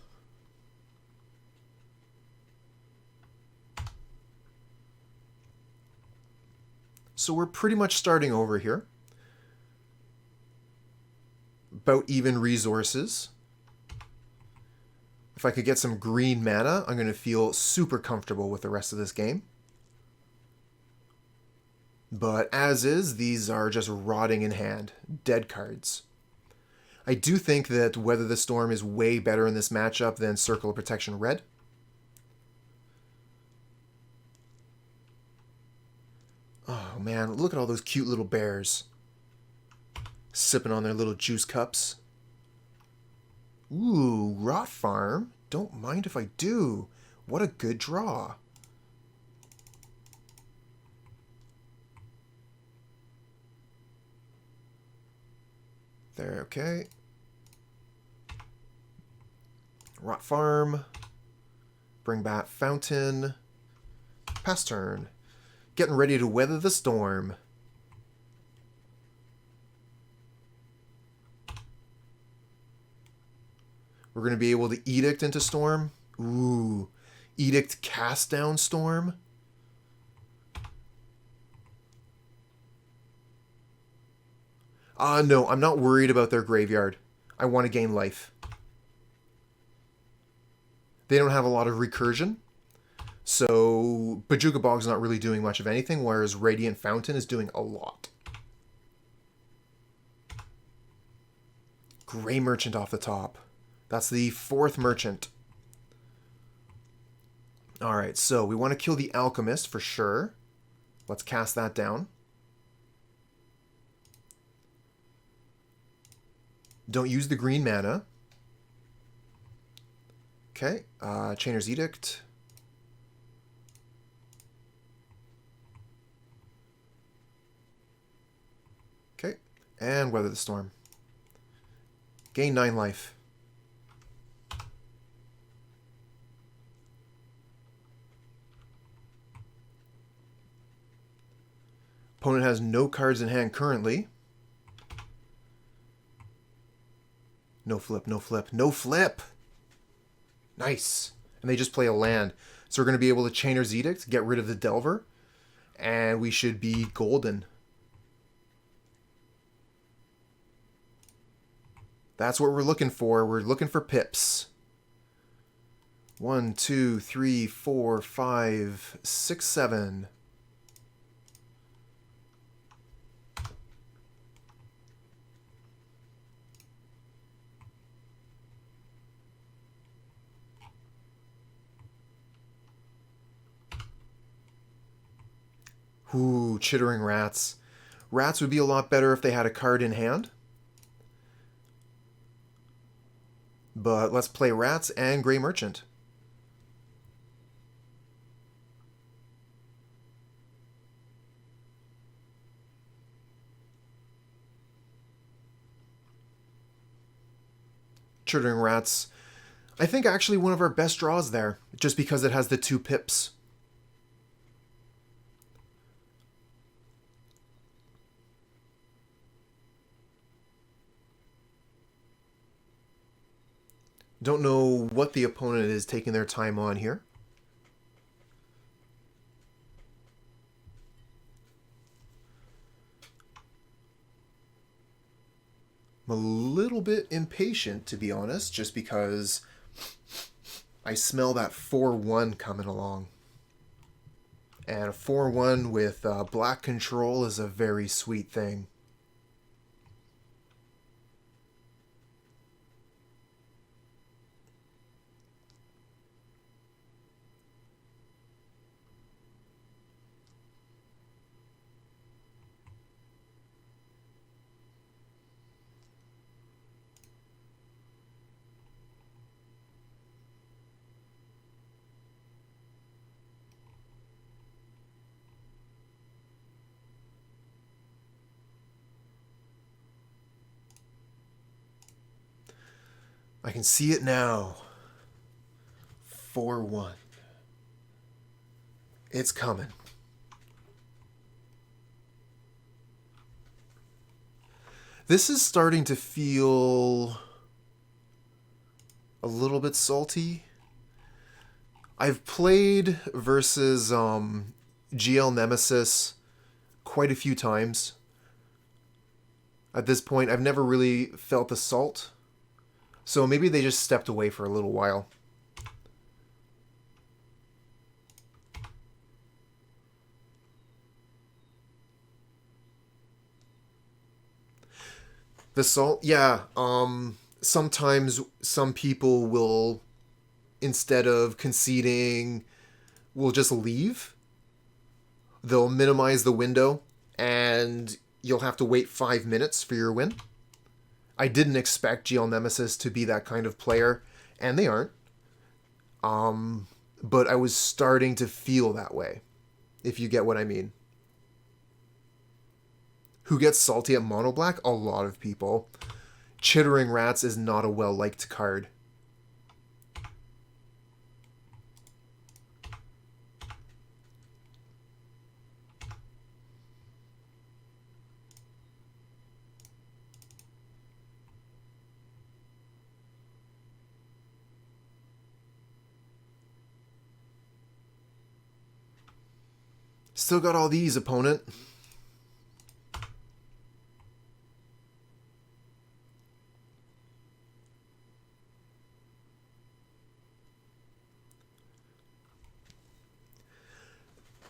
So we're pretty much starting over here. About even resources. If I could get some green mana, I'm going to feel super comfortable with the rest of this game. But as is, these are just rotting in hand. Dead cards. I do think that Weather the Storm is way better in this matchup than Circle of Protection Red. Oh man, look at all those cute little bears. Sipping on their little juice cups. Ooh, Rot Farm. Don't mind if I do. What a good draw. There, okay. Rot Farm. Bring back Fountain. Pass turn. Getting ready to weather the storm. We're going to be able to Edict into Storm. Ooh. Edict cast down Storm. No, I'm not worried about their graveyard. I want to gain life. They don't have a lot of recursion. So Bojuka Bog's not really doing much of anything, whereas Radiant Fountain is doing a lot. Grey Merchant off the top. That's the 4th Merchant. Alright, so we want to kill the Alchemist for sure. Let's cast that down. Don't use the green mana. Okay, Chainer's Edict. Okay, and Weather the Storm. Gain 9 life. Opponent has no cards in hand currently. No flip, no flip, no flip! Nice. And they just play a land. So we're going to be able to Chainer's Edict, get rid of the Delver, and we should be golden. That's what we're looking for. We're looking for pips. 1, 2, 3, 4, 5, 6, 7. Ooh, Chittering Rats. Rats would be a lot better if they had a card in hand. But let's play Rats and Grey Merchant. Chittering Rats. I think actually one of our best draws there, just because it has the 2 pips. Don't know what the opponent is taking their time on here. I'm a little bit impatient, to be honest, just because I smell that 4-1 coming along. And a 4-1 with black control is a very sweet thing. I can see it now. 4-1. It's coming. This is starting to feel a little bit salty. I've played versus GL Nemesis quite a few times. At this point, I've never really felt the salt. So maybe they just stepped away for a little while. The salt, yeah. Sometimes some people will, instead of conceding, will just leave. They'll minimize the window, and you'll have to wait 5 minutes for your win. I didn't expect GL Nemesis to be that kind of player, and they aren't. But I was starting to feel that way, if you get what I mean. Who gets salty at mono black? A lot of people. Chittering Rats is not a well-liked card. Still got all these, opponent.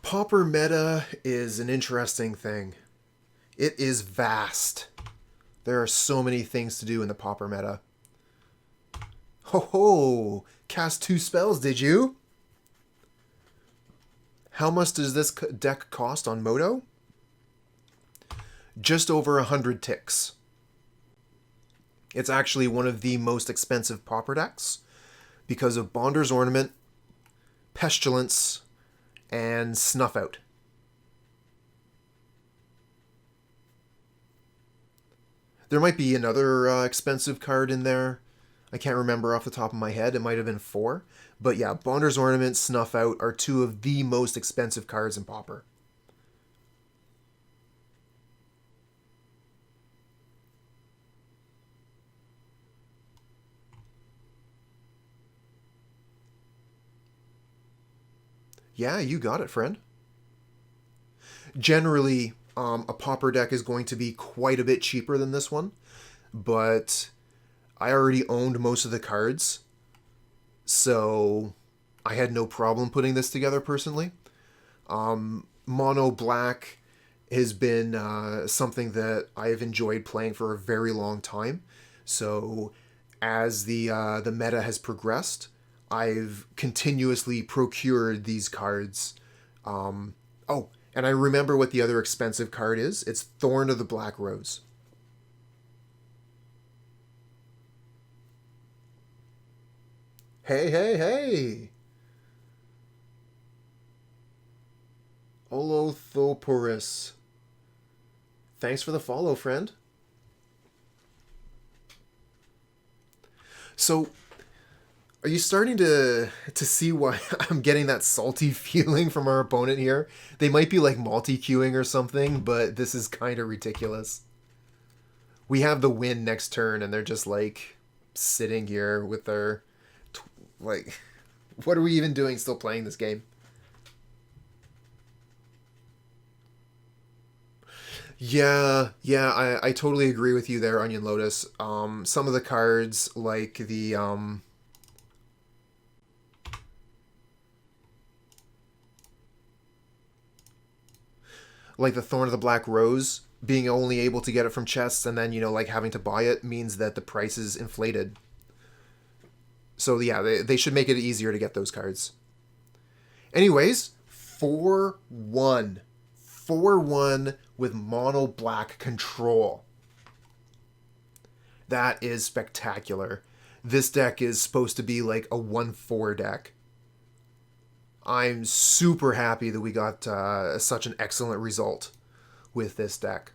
Pauper meta is an interesting thing. It is vast. There are so many things to do in the Pauper meta. Ho ho! Cast 2 spells, did you? How much does this deck cost on Moto? Just over 100 ticks. It's actually one of the most expensive Pauper decks because of Bonder's Ornament, Pestilence, and Snuff Out. There might be another expensive card in there. I can't remember off the top of my head. It might have been 4. But yeah, Bonder's Ornament, Snuff Out are 2 of the most expensive cards in Pauper. Yeah, you got it, friend. Generally, a Pauper deck is going to be quite a bit cheaper than this one, but I already owned most of the cards, so I had no problem putting this together personally. Mono Black has been something that I've enjoyed playing for a very long time, so as the meta has progressed, I've continuously procured these cards. Oh, and I remember what the other expensive card is. It's Thorn of the Black Rose. Hey, hey, hey! Olothoporus. Thanks for the follow, friend. So, are you starting to see why I'm getting that salty feeling from our opponent here? They might be like multi-queuing or something, but this is kind of ridiculous. We have the win next turn, and they're just like sitting here with their like, what are we even doing still playing this game? I totally agree with you there, Onion Lotus. Some of the cards, like the Thorn of the Black Rose, being only able to get it from chests and then, like having to buy it means that the price is inflated. So yeah, they should make it easier to get those cards. Anyways, 4-1. 4-1 with mono black control. That is spectacular. This deck is supposed to be like a 1-4 deck. I'm super happy that we got such an excellent result with this deck.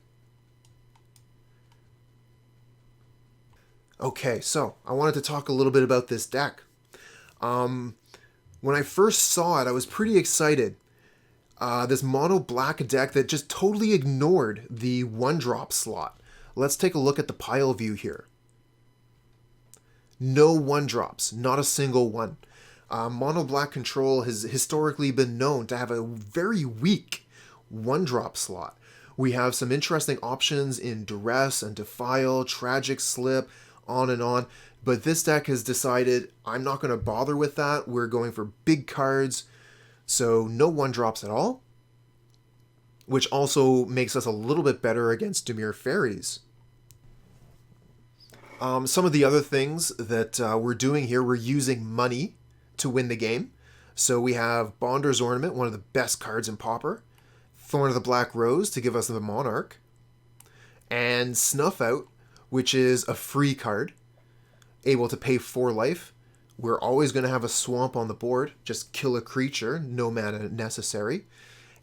Okay, so I wanted to talk a little bit about this deck. When I first saw it, I was pretty excited. This mono black deck that just totally ignored the 1-drop slot. Let's take a look at the pile view here. No 1-drops, not a single one. Mono black control has historically been known to have a very weak 1-drop slot. We have some interesting options in Duress and Defile, Tragic Slip, on and on. But this deck has decided, I'm not going to bother with that. We're going for big cards. So no 1-drops at all. Which also makes us a little bit better against Dimir Fairies. Some of the other things that we're doing here, we're using money to win the game. So we have Bonder's Ornament, one of the best cards in Pauper. Thorn of the Black Rose to give us the Monarch. And Snuff Out, which is a free card, able to pay 4 life. We're always going to have a swamp on the board. Just kill a creature, no mana necessary.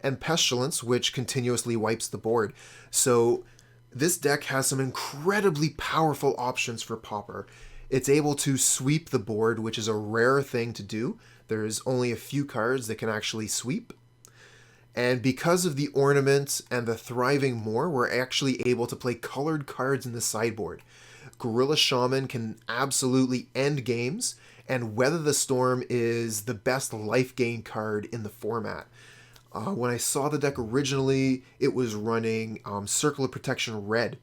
And Pestilence, which continuously wipes the board. So this deck has some incredibly powerful options for Pauper. It's able to sweep the board, which is a rare thing to do. There's only a few cards that can actually sweep. And because of the Ornament and the Thriving Moor, we're actually able to play colored cards in the sideboard. Gorilla Shaman can absolutely end games, and Weather the Storm is the best life gain card in the format. When I saw the deck originally, it was running Circle of Protection Red.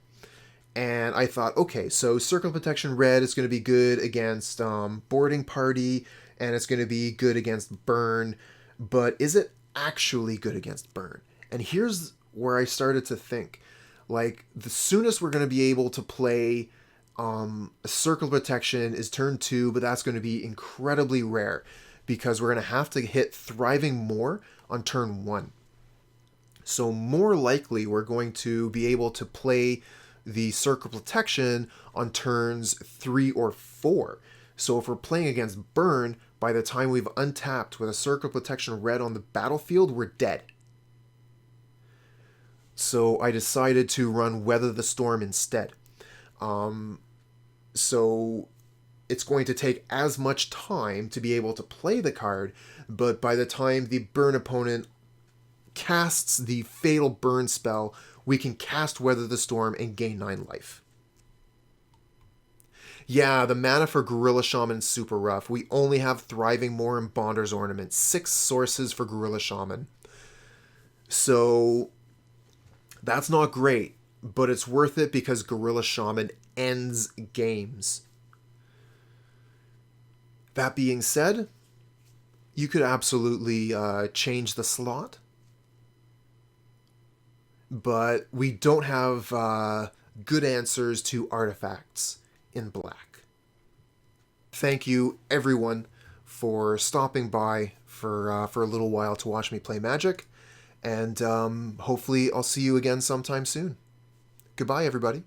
And I thought, okay, so Circle of Protection Red is going to be good against Boarding Party, and it's going to be good against Burn. But is it actually good against Burn? And here's where I started to think. Like, the soonest we're going to be able to play a Circle of Protection is turn 2, but that's going to be incredibly rare because we're going to have to hit Thriving Moor on turn 1. So more likely we're going to be able to play the Circle of Protection on turns 3 or 4. So if we're playing against Burn, by the time we've untapped with a Circle of Protection Red on the battlefield, we're dead. So I decided to run Weather the Storm instead. So it's going to take as much time to be able to play the card, but by the time the Burn opponent casts the Fatal Burn spell, we can cast Weather the Storm and gain 9 life. Yeah, the mana for Gorilla Shaman is super rough. We only have Thriving Moor and Bonder's Ornament. 6 sources for Gorilla Shaman. So that's not great, but it's worth it because Gorilla Shaman ends games. That being said, you could absolutely change the slot, but we don't have good answers to artifacts in black. Thank you, everyone, for stopping by for a little while to watch me play Magic, and hopefully I'll see you again sometime soon. Goodbye, everybody.